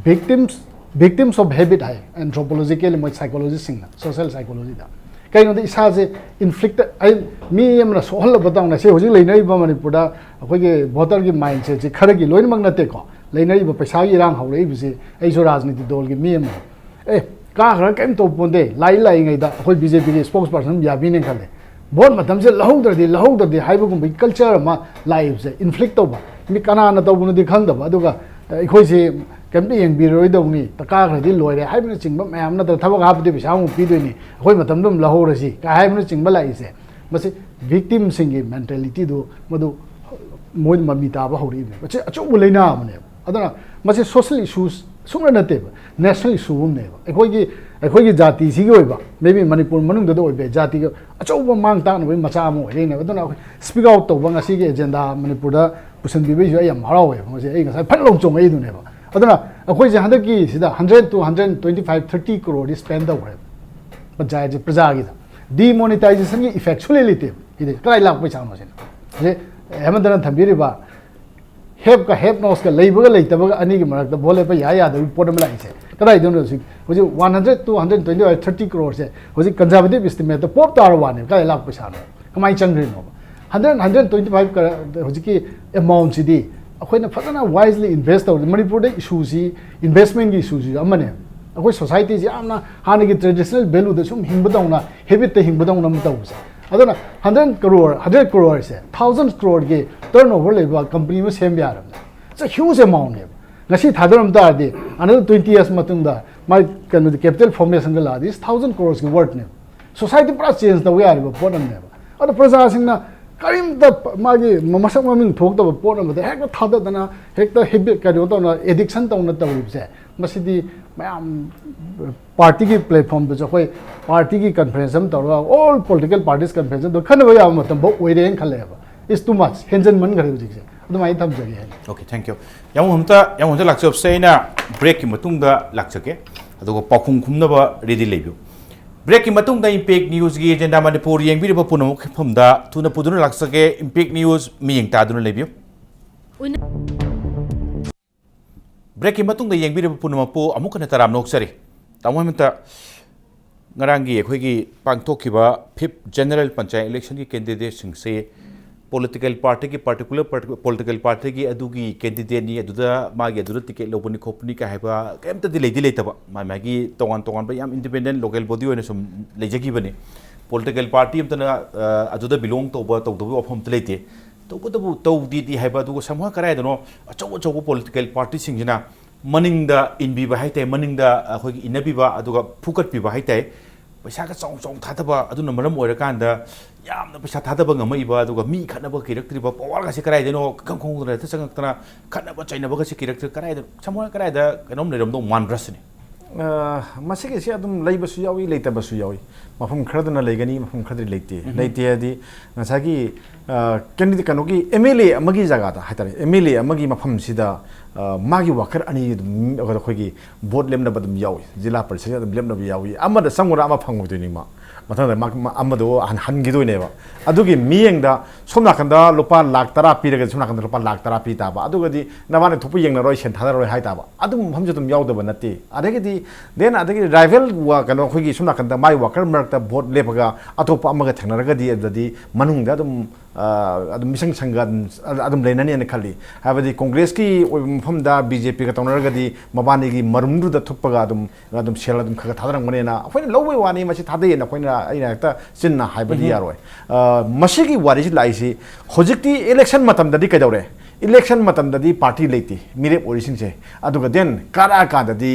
victims of habit है anthropological मैं psychology सिंगना social psychology दा कहीं नोटे इसा से inflicted आई मी ये मना सोहल बताऊँ ना से हो जी लेना ही बा मणिपुर दा अकोई के voter की mind से खरे की लोइन मंगना टेको लेना ही बा पैसा की रांग हाउ रही बिसे ऐसो राजनीति दौल की मी ये मना का खरा कहीं तो बोंदे लाई इंगे दा अकोई बीजेपी के spokesperson याबी ने खाले बहुत मतलब से लहू दर्दी हाई बगुम भी culture मा लाइव से inflict तो बा मी कना ना तो बुने दिखांग दबा अदुगा अखोई से कम येंबीरोइदौनी तकाखरदी लोइरे हाइबन चिंगबा मैम नतर थबक हापदि बिसामु पिदोइनी अखोई मतमदम लहौरसी का हाइबन चिंगबा लाइसे मसे विक्टिम सिंगी मेंटालिटी दो मदु मोइ ममी ताबा हौरी ने मसे अचौ लेना मने अदना मसे सोशल इश्यूज सुमन नते नेशनल इशू ने अखोई की जाति सिगी ओइबा मे बी मणिपुर मनुंग दो ओइबे जाति के अचौ मांग तान ओइ मचा मो हेने अदना स्पीक आउट तौबा ngasi के एजेंडा मणिपुर दा पुसन बिबे जो यम हरावे मसे ए ngasa फटलों चोंग ए दुने अदना अखोई जे हंदक की सिदा 100 to 125-30 करोड़ स्पेंड तौरे पंचायत जे प्रजा की डिमोनेटाइजेशन की इफेक्चुअली लेते इदे कलाई लाख पैसा नोसे जे हेमंतन थंबिरिबा हेप का हेप नोस का लेबगा लेतबगा अनि की मरक बोले पे या द रिपोर्ट में लाइसे कदाई दोनो सी होजे 100 to 125-30 करोड़ से होजे कंजर्वेटिव एस्टिमेट तो पॉप तार वाने कलाई लाख पैसा नो कमाई चंग्री नो 125 का होजे की अमाउंट सिदी अखोइना फजना वाइजली इन्वेस्ट तौर मणिपुर दे इशू सी इन्वेस्टमेंट की इशू सी अमने अखोई सोसाइटी जी आमना हाने की ट्रेडिशनल वैल्यू दे सुम हिंबदौना हैबिट ते हिंबदौना मतौसे अदना 100 करोड़ से 1000 करोड़ के टर्नओवर लेबा कंपनी में सेम यारम इट्स अ ह्यूज अमाउंट है ngasi thadaram ta de another 20 years matungda my capital formation ga la this 1000 crores ki worth ne society pra change the way are pot ne ada praja singna karim da magi masak maming thok da pot ne hek thada dana hek da habit ka do na addiction ta na ta se masidi mayam party ki platform to koi party ki conference am ta all political parties conference do khana ba ya matam bo oiren khale ba is too much henjen man gare ji se adumai tham jage okay thank you yang humta lakchop seina break ki matung da lakchake adugo pakhung khumna ba ready lebiu break ki matung da impact news gi agenda manipur yengbi ba puno khumda tuna puduna lakchake impact news mi yeng ta duna lebiu break ki matung da yengbi ba puno po amukana taram noksari tamamta ngarangi ekhoi gi pangtokhiba 5th general panchayat election ki candidate sing se political party की particular political party की अदुगी candidate नि अदुदा मागी अदुदा ticket लोबनी खोपनी का है बा केम तदी लेदी तब मागी तोगान बा याम independent local body होने सुम लेजगी बने political party हम तना अदुदा belong तो ऑफम तलेते तो दी है बा दुगो समूह कराय दनो अचौ political party सिंजना मनिंग दा इनबी बा हाइते मनिंग दा अखोगी इनबी बा अदुगा फुकट पी बा हाइते पैसा का चौं थादबा अदुना मरम ओइरकांदा यामना पैसा थादबा ngamaइबा अदुगा मी खनबा किरक्त्रिबा पवार का से कराय देनो खंखोंदना त चंगतना खनबा चाइनबा का से किरक्त्र कराय दे समोय कराय दा कनोम लेरमदो मानब्रसनी मसिगे से अदुम लेबसु यावी लेतबसु यावी मफम खरदना लेगनी मफम खरदि लेते हदि नसागी कैंडिडेट कनोगी एमएलए अमगी जगह दा हाइतारे एमएलए अमगी मफम सिदा मागी वाकर अनि अखोगी बोट लेमना बदम यावी जिला परिषद अदम लेमना यावी अमदा संगुरा अमा फंगुदुनि मा मथंग अमदो हनगिदोइनेबा अदुगी मियंगदा सोमनाखंदा लुपा लाख 10 पीरगे सोमनाखंदा लुपा लाख 10 पी ताबा अदुगदी नबाने थुपु यंगनरोय सेन थादरोय हाय ताबा अदुम हमजे तुम यावदबा नते अदगदी देन अदगी राइवल वा कनो अखोगी सोमनाखंदा माई वाकर मरकता बोट लेपगा अतोपा अमगा थंगनरगदी अददी मनुंगदा अदुम मिसंग संगा अदुम लेननी ने खाली हाबदी कांग्रेस की मफमदा बीजेपी का तौनरगदी मबानीगी मरुमदुदा थुपगा अदुम सेल अदुम खगा थादरंगनेना अखोइना लौवे वानी मसी थादेना अखोइना अइना हेक्ता चिन्ना हाइबदी यारोय मसीगी वारिसि लाइसि होजिकती इलेक्शन मतमददी कदौरे इलेक्शन मतमददी पार्टी लेती मिरे ओरिसिंगसे अदुगा देन कारा काददी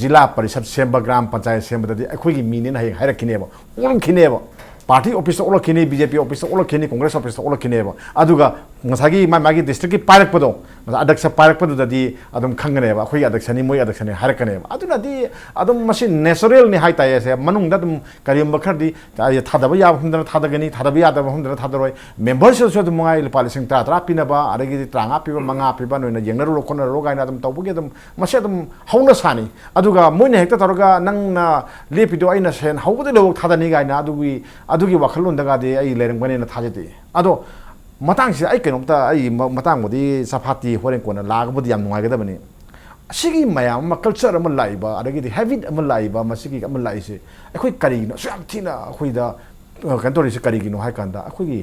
जिला परिषद सेंब ग्राम पंचायत सेंबददी अखोइगी मीनेना हाय हायरखिनेबो ओलखिनेबो पार्टी ऑफिस ओलखिने बीजेपी ऑफिस ओलखिने कांग्रेस ऑफिस ओलखिनेबो अदुगा ngasagi मागी डिस्ट्रिक्ट की पायरकपदो अध्यक्ष पायरकपदुददी अदुम खंगनेबा अखोइ अध्यक्षनी मोइ अध्यक्षनी हायरकनेबा अदुनादी अदुम मसी नेचुरल नि हाइतायसे मनुंगदा अदुम करियम खरदी थादबा याब हमदना थादगनी थादबा यादबा हमदना थादरोय मेंबरशिप अदुम मंगाइ लुपा लिसिंग 13 पिनबा अदगी 30 पिबा 5 पिबा नोइना येंगनरो कोनरो गाइना अदुम तौबुगे अदुम मसे अदुम हौना सानी अदुगा मोइना हेक्ता तौरगा नंगना लेपिदो आइना सेन हौबदे लोक थादनी गाइना अदुगी वाखलुंदगादे आई लेरंगबनेना थाजेदे अदो मतंगसे आई कनोमता आई मतंगबदी सफाती होरेन कोना लागबदी याम नुगाइगदबनी सिगी मयाम कल्चर अम लाइबा अदगी हैबिट अम लाइबा मसिगी अम लाइसे अखोइ करिनो सुयाम थिना अखोइदा कंटोरिसे करिगिनो हाय कांदा अखोइगी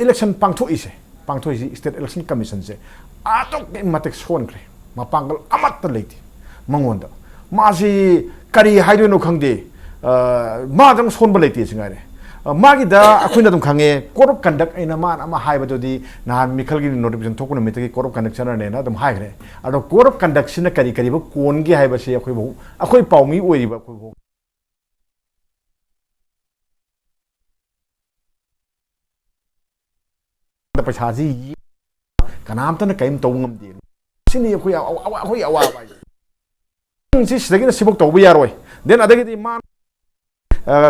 इलेक्शन पांगथोइसे स्टेट इलेक्शन कमीशन से आतोक मतेक सोनख्रे मपांगल अमत्त लेति मंगोंदा मासी करी हाइदोनो खंगदे मादम सोनबा लेति सिंगारे मागिदा अखोइना दम खांगे कोड ऑफ कंडक्ट एना मान अमा हाइबदोदी नान मिखलगी नोटिफिकेशन थोकुन मितगी कोड ऑफ कंडक्ट चनर नेना दम हाइग्रे अदो कोड ऑफ कंडक्ट सिना करी करीबो कोनगी हाइबसे अखोइ पाउमी ओइरिबा अखोइ पैसाजी कनामतन कयम तौंगमदे सिनी अखोइ अवाबा सि सिदगिना सिबक तौबा यारोय देन अदगिदी मान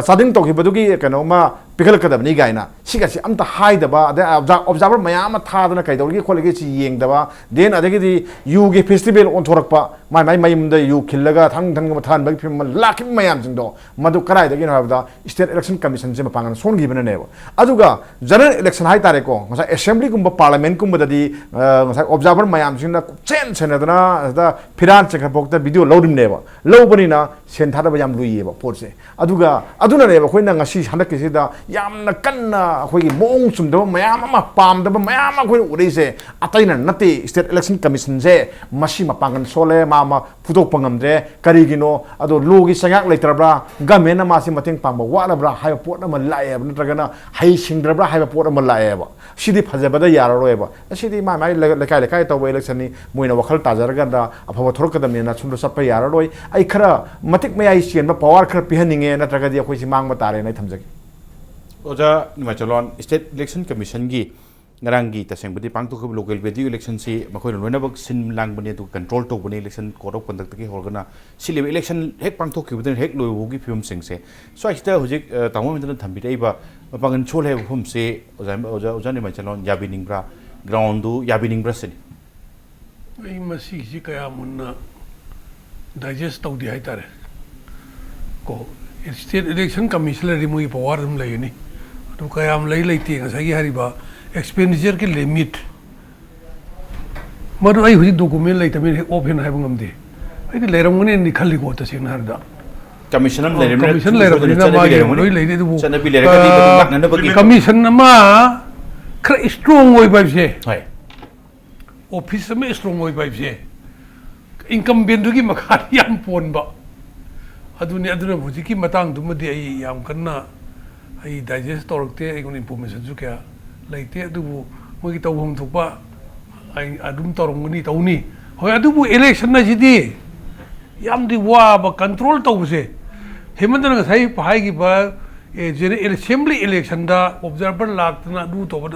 सादिंग तौखिबदुगी कनोमा पिखलकदबनी गाइना सिगासी अमता हाइदबा अदे ऑब्जर्वर मयाम थादना कइदौगी खोलगे सि येंगदबा देन अदगिदी युगे फेस्टिवल ओनथोरकपा माइ मयमदा यु खिल्लगा थंग मथानबगी फिम लाखि मयाम जिंदो मदु कराइदगी हाबदा स्टेट इलेक्शन कमीशन से मपांगन सोनगिबनेनेबो अदुगा जनरल इलेक्शन हाइ तारेको ngasa assembly गुम्बा पार्लियामेंट गुम्बददी ngasa ऑब्जर्वर मयाम सिंना चेन सेनदना दा फिरान चेखबोक्ता वीडियो लौदिमनेबो लौबनिना सेन थादबा याम लुइयेबो पोरसे अदुगा अदुनानेबो खोइना ngasi हनकिसिदा यामना कन्ना अखोइगी मोंग सुमदबा मयाम अमा पामदबा मयाम अखोइ उरैसे अतैना नते स्टेट इलेक्शन कमीशन से मसी मपांगन सोले मामा फुटोक पंगमद्रे करिगिनो अदो लोगी संगाक लेत्रब्रा गवर्नमेंट मासी मतेंग पांबा वालब्रा हाय पोट अमा लाएब नत्रगना हाय सिंग्रब्रा हाय पोट अमा लाएब सिदि फजबदा याररोयबा सिदि माइ लेकाय तौबा इलेक्शन नि मोइना वखल ताजरगदा अफबा थोरकदमनेना सुंदो सप्पा याररोय आई खरा मतिक मयाइ सियनबा पावर खरा पिहनिंगे नत्रगदि अखोइसि मांगबा तारे नै थमजगे ओजा निमाचलोन स्टेट इलेक्शन कमीशन की ngaranggi tasengbudi pangtok local video election si makoi loinabak sin langbani to control to bani election code of conduct ki horgana sili election hek pangtok ki buden hek loiwogi film singse so aista hojik tamo midan thambi dei ba pangan chol he phum se oja nimachalon yabiningbra ground du yabiningbra sin ai masi si kaya munna digest tau di hai tare ko state election commission remove power dum layini to kaya am lai ti ngasagi hariba expenditure के limit मरु आई हुई document light में open है बंगम दे आई लेरमने निखली को तसिन Harda commission लेरमने मागे लेदे दु commission मा खर strong ओइ बाइब से ऑफिस में स्ट्रांग ओइ बाइब से इनकम बेंदु की मखा याम पोनबा अदुने हुजी की मतांग दुमदि आई याम कन्ना आई डाइजेस्ट तौरते आई कोन इंफॉर्मेशन जु क्या लाइते अदुबु मोगी तौहम थोपा आई अदुम तौरंगनी तौनी होय अदुबु इलेक्शन ना जिदि यामदि वाबा कंट्रोल तौसे हेमंतन गसाई पाहाई की बा जेने असेंबली इलेक्शन दा ऑब्जर्वर लाक्तना दु तोबद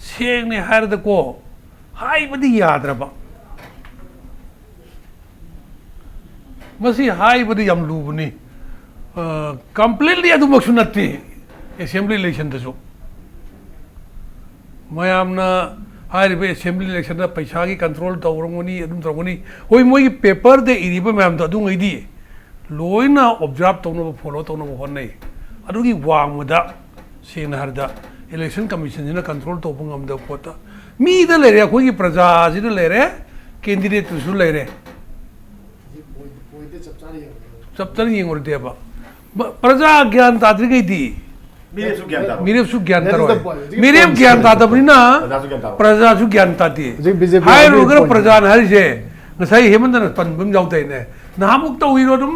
सेंगने हारद को हाइबदि याद्रबा मसी हाइबदि याम लुबनी कंप्लीटली अदुमक्सु नत्ते असेंबली इलेक्शन दसु मयामना हाइरिबे असेंबली इलेक्शन दा पैसा की कंट्रोल तौरंगनी अदुम तौरंगनी होय मोई पेपर दे इरिबा मैम तो अदुम गइदी लोइना ऑब्जर्व तौनो फॉलो तौनो होनै अदुगी वांगदा सेना हरदा इलेक्शन कमीशन जिना कंट्रोल तौब ngam पोता मी दा लेरे अखोगी प्रजा जिना लेरे कैंडिडेट सुु लेरे चप्टर येंगोर देबा प्रजा ज्ञान ताद्रि गइदी मेरे सु ज्ञान तारो मेरे ज्ञान तादबनिना प्रजा सु ज्ञान तादी हाय रोगर प्रजा न हरिजे ngasai हेमंतन पनबम जाउतै ने नामुक तौइरो दum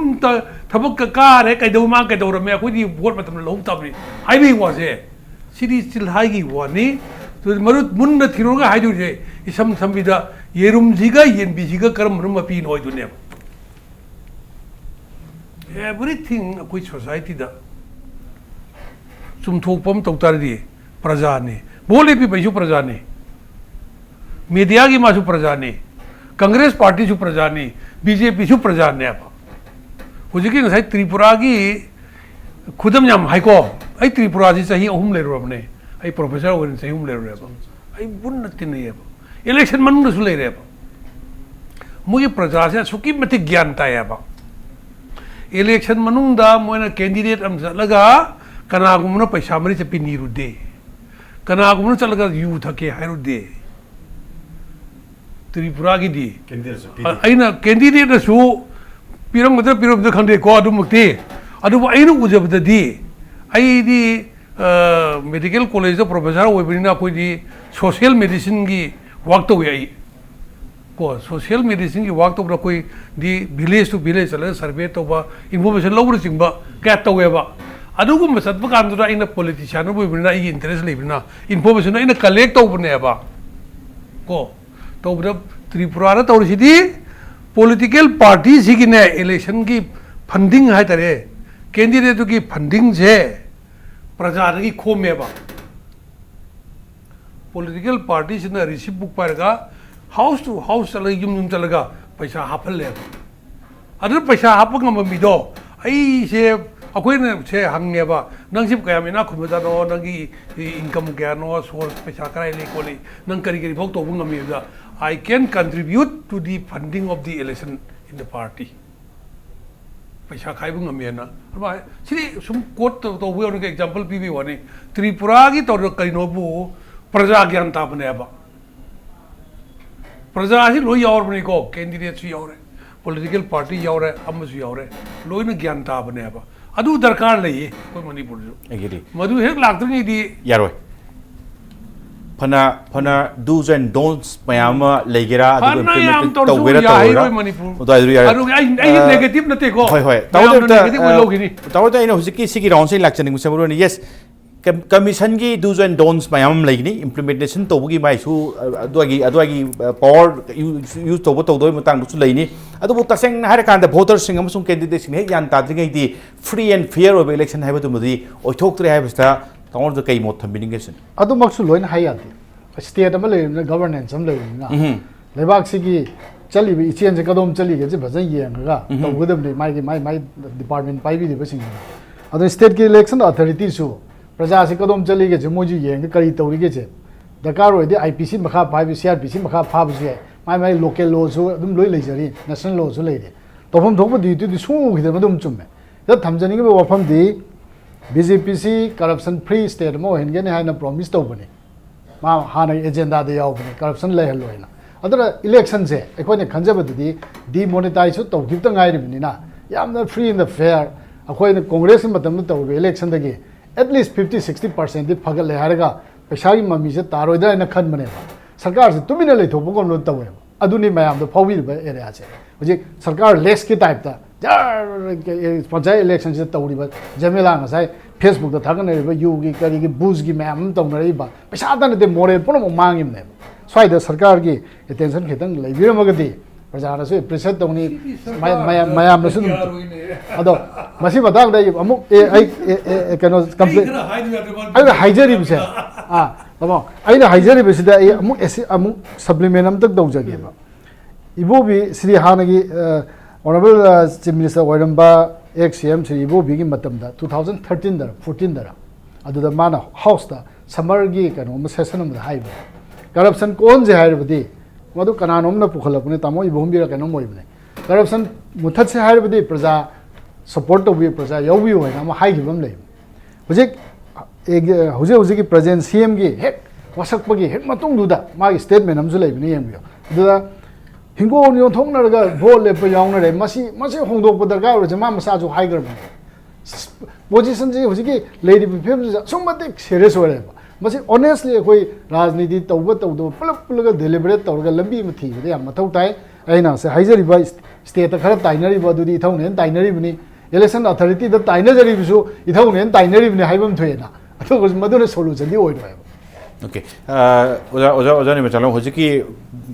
थबक का रे कैदौ मा कैदौ रमे अखोदी वोट मतम लौम ताबनि हाइबे वासे सिदी स्टिल हाइगी वानी तो मरुत मुन्न थिरोगा हाइदु जे इसम संबिदा येरुम जिगा येनबी जिगा करम रम पी नोय दुने एवरीथिंग अखोई सोसाइटी दा चुमथोपम तौतारदी प्रजा ने बोले भी पैसु प्रजा ने मीडिया की मासु प्रजा ने कांग्रेस पार्टी सु प्रजा ने बीजेपी सु प्रजा ने अब हुजिकी ngasai त्रिपुरा की खुदम याम हाइको आई त्रिपुरा जी सही अहुम ले रोबने आई प्रोफेसर ओन सही अहुम ले रोब आई बुन नतिने अब इलेक्शन मनुंग सु ले रे अब मुगी प्रजा से सुकी मति ज्ञान ताय अब इलेक्शन मनुंग दा मोना कैंडिडेट अम लगा कनागुमनो पैसा मरी से पिनीरुदे कनागुमनो चलगा यू थके हाइरुदे त्रिपुरा की दी अइना कैंडिडेट सु पिरम खंदे को अदुमक्ति अदुब अइना उजबददी अइदी मेडिकल कॉलेज दा प्रोफेसर ओइबनिना कोइदी सोशल मेडिसिन की वर्क तो आई को सोशल मेडिसिन की वर्क तो कोई दी विलेज टू विलेज चले सर्वे तो इन्फॉर्मेशन लौर चिंबा क्या तौवेबा अदुगुम सत्ब कांदुदा इन पॉलिटिशियन ओइबनिना इ इंटरेस्ट लेबनिना इन्फॉर्मेशन इन कलेक्ट तौबनेबा को तौबद त्रिपुरा रा तौरसिदी पॉलिटिकल पार्टी सिगिने इलेक्शन की फंडिंग है तरे कैंडिडेट की फंडिंग से प्रजा की खोमेबा पॉलिटिकल पार्टी से रिसीव बुक पाएगा हाउस टू हाउस चल युम चलगा पैसा हाफलेबा अदर पैसा हापगमीदो आई से अखोइने से हंगेबा नंगसिब कयामिना खुमजानो नंगी इनकम क्यानो सोर्स पैसा कराई ले कोली नंग करी करी भोग तोबु ngamiदा I can contribute to the funding of the election in the party पैसा खाइबु ngamiena बा सिरि सुम कोट तो वे उनके एग्जांपल पीबी वानी त्रिपुरा की तो करिनोबु प्रजा ज्ञान ताबनेबा प्रजा ही लोई और बनी को कैंडिडेट सी और पॉलिटिकल पार्टी और अमसु और लोई ने ज्ञान ताबनेबा अदु दरकार लई कोई मणिपुर जो एगिरी मधु हेक लागतनी दी यारोय फना do's and don'ts mayam legera adu implement tawera tawera udai ya अरु आई नेगेटिव नते को होय होय तावता इन हुजिकी सिगी राउंड से इलेक्शन नि समरो नि यस कमीशन की do's and don'ts mayam legini implementation tawgi mai su adwagi power use tawbo tawdoi matang su leini adu taseng har kan da voters sing amasung candidate sing he yan tadringai di free and fair of election haiba dumudi oithoktre haibasta तौर जो कई moth थम्बिनिंगेशन अदु मक्सु lion हायाति state अमा लेना governance अम लेना लेबाक सिगी चली बि इचेन से कदम चली गे जे भजन येंगा तौगदम ने माई डिपार्टमेंट पाइबि दे बसिंग अदु स्टेट की इलेक्शन अथॉरिटी सु प्रजा से कदम चली गे जे मोजु येंग करी तौरी गे जे दरकार होइदे आईपीसी मखा पाइबि सीआरपीसी मखा फाब जे माई लोकल लॉ सु अदुम लोइ लेजरी नेशनल लॉ सु लेदे तोफम थोप ड्यूटी सु खिदे मदुम चुमे द थमजनिंग बे वफम दी बीजेपी करप्शन फ्री स्टेट में होने है प्रॉमिस तौबने हाँ एजेंडा यावने करप्शन लेहलोना अदर इलेक्शन से अखोने खंजबदी डिमोनेटाइज तौगिबना फ्री इन द फेयर अखोने कांग्रेस तौर इलेक्शन एटलीस्ट 50-60% फगले है पैसा की ममी से तारोद्रा खनबने सरकार से तुम लेथोपगम तौर अदुनी मैम फाउब एरिया से हजी सरकार लेस की टाइप पंचायत इलेक्शन से तौरीब जमेला फेसबुक थागनरीब यूगी करी बूज की मैम तौनरीब पैसा नते मोरल पुनः मांगने स्वाद सरकार की एटेंशन खितंग लेबिरमगदी प्रजा एप्रिशिएट तौनी मैम अदो मसी बतांग दे अमुक कनो कंप्लेंट हाइजरीबसे तमो अइना हाइजरीबसिदा अमुक सप्लीमेंट अमतक तौजगेबा इबोबी श्री हानगी ऑनरेबल चीफ मिनिस्टर ओइरंबा एक्स-सीएम श्री इबोबी की मतमदा 2013 14 दरा अदुदा माना हाउस दा समर की कनो session अमदा हाइबा corruption kon je hai badi madu kananom na pukhala pune tamo ibom bira kanom moi bane corruption muthat se hai badi praja support to bi praja yau bi hoina ma hai gibam le hojik hojik ki present CM gi hek wasak pagi hek matung duda ma statement amju le bani yem bi duda hingo ni thong na ga bol le pa yaung na re masi hong dok pa darga ro jama masa ju hai gar position ji hojik ki lady bi phim so matik serious ho re masi honestly koi rajniti tawba tawdo pulap pulaga deliberate tawga lambi ma thi de yam mathau tai aina se haijari ba state khara tainari ba dudi thau nen tainari bni election authority da tainari bisu ithau nen tainari bni haibam thoena atho maduna solution di oi do Okay. Oja ni macam hoji ki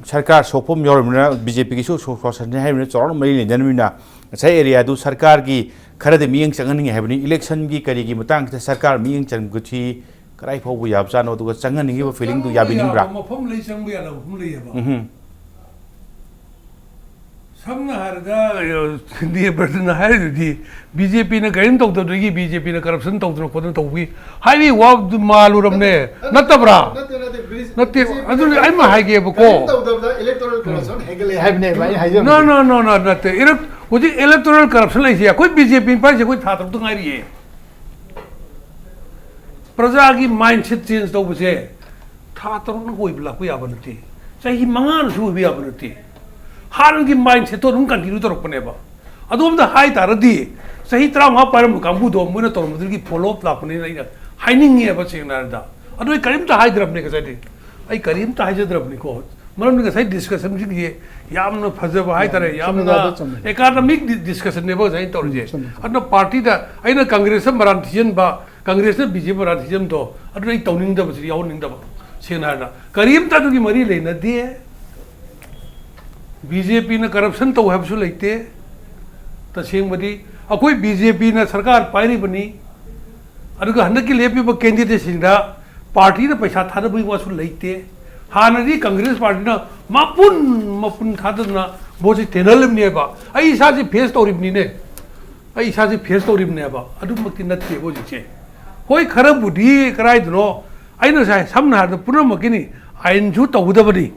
sarkar sopom yor mina BJP ki so solution ni hai mina chorong mai le jan mina sai area du sarkar ki khara de miyang changan ni hai bni election ki kari ki mutang ta sarkar miyang chan guthi karai phau bu yab chano du changan ni feeling du yabi ning bra mafam lei chang bu ya la mafam lei ba samna harga di berna hari di BJP na gain tok tok gi BJP na corruption tok tok ko tok gi hai wi wa maluram ne natabra natti adu ai ma hai ge ko electoral corruption hegale hai ne bai hai no natte hoji electoral corruption lai sia koi BJP pa se koi tha tok ngai ri praja gi mindset change tok se tha tok na koi bla ko ya ban ti sahi mangan su bi ya ban ti हार की mind से तो हम continue तो रखने बा अदोम the high तारदी सही तरह वहां पर मुकामबु दो मुने तो मतलब की फॉलो अप लापने नहीं हाइनिंग है बस सेनारदा अदो करीम तो हाई द्रबने के साथे आई करीम तो हाई द्रबने को मतलब ने सही डिस्कशन जी ये याम न फजब हाई तरह याम न एकाडमिक डिस्कशन ने बो सही तौर जे अदो पार्टी दा आइना कांग्रेस मराठीजन बा कांग्रेस ने बीजेपी मराठीजन तो अदो नहीं तौनिंग द बस याव निंग द सेनारदा करीम ता तो की मरी लेना दे BJP ने करप्शन तो है बसु लेते तसेंग बदी अकोई BJP ने सरकार पाइरी बनी अदुग हंदकी लेपीब कैंडिडेट सिंदा पार्टी ने पैसा थाद बई वासु लेते हानदी कांग्रेस पार्टी ना मापुन थादना बोसे तेनलम ने बा आई इसाजी फेस तोरिबनी ने आई इसाजी फेस तोरिबने बा अदुमक्ति नत्ते बोजिचे होय खरब बुदी कराय दनो आइनो साय सामना हाद पुनमकिनी आइन जु तौदबनी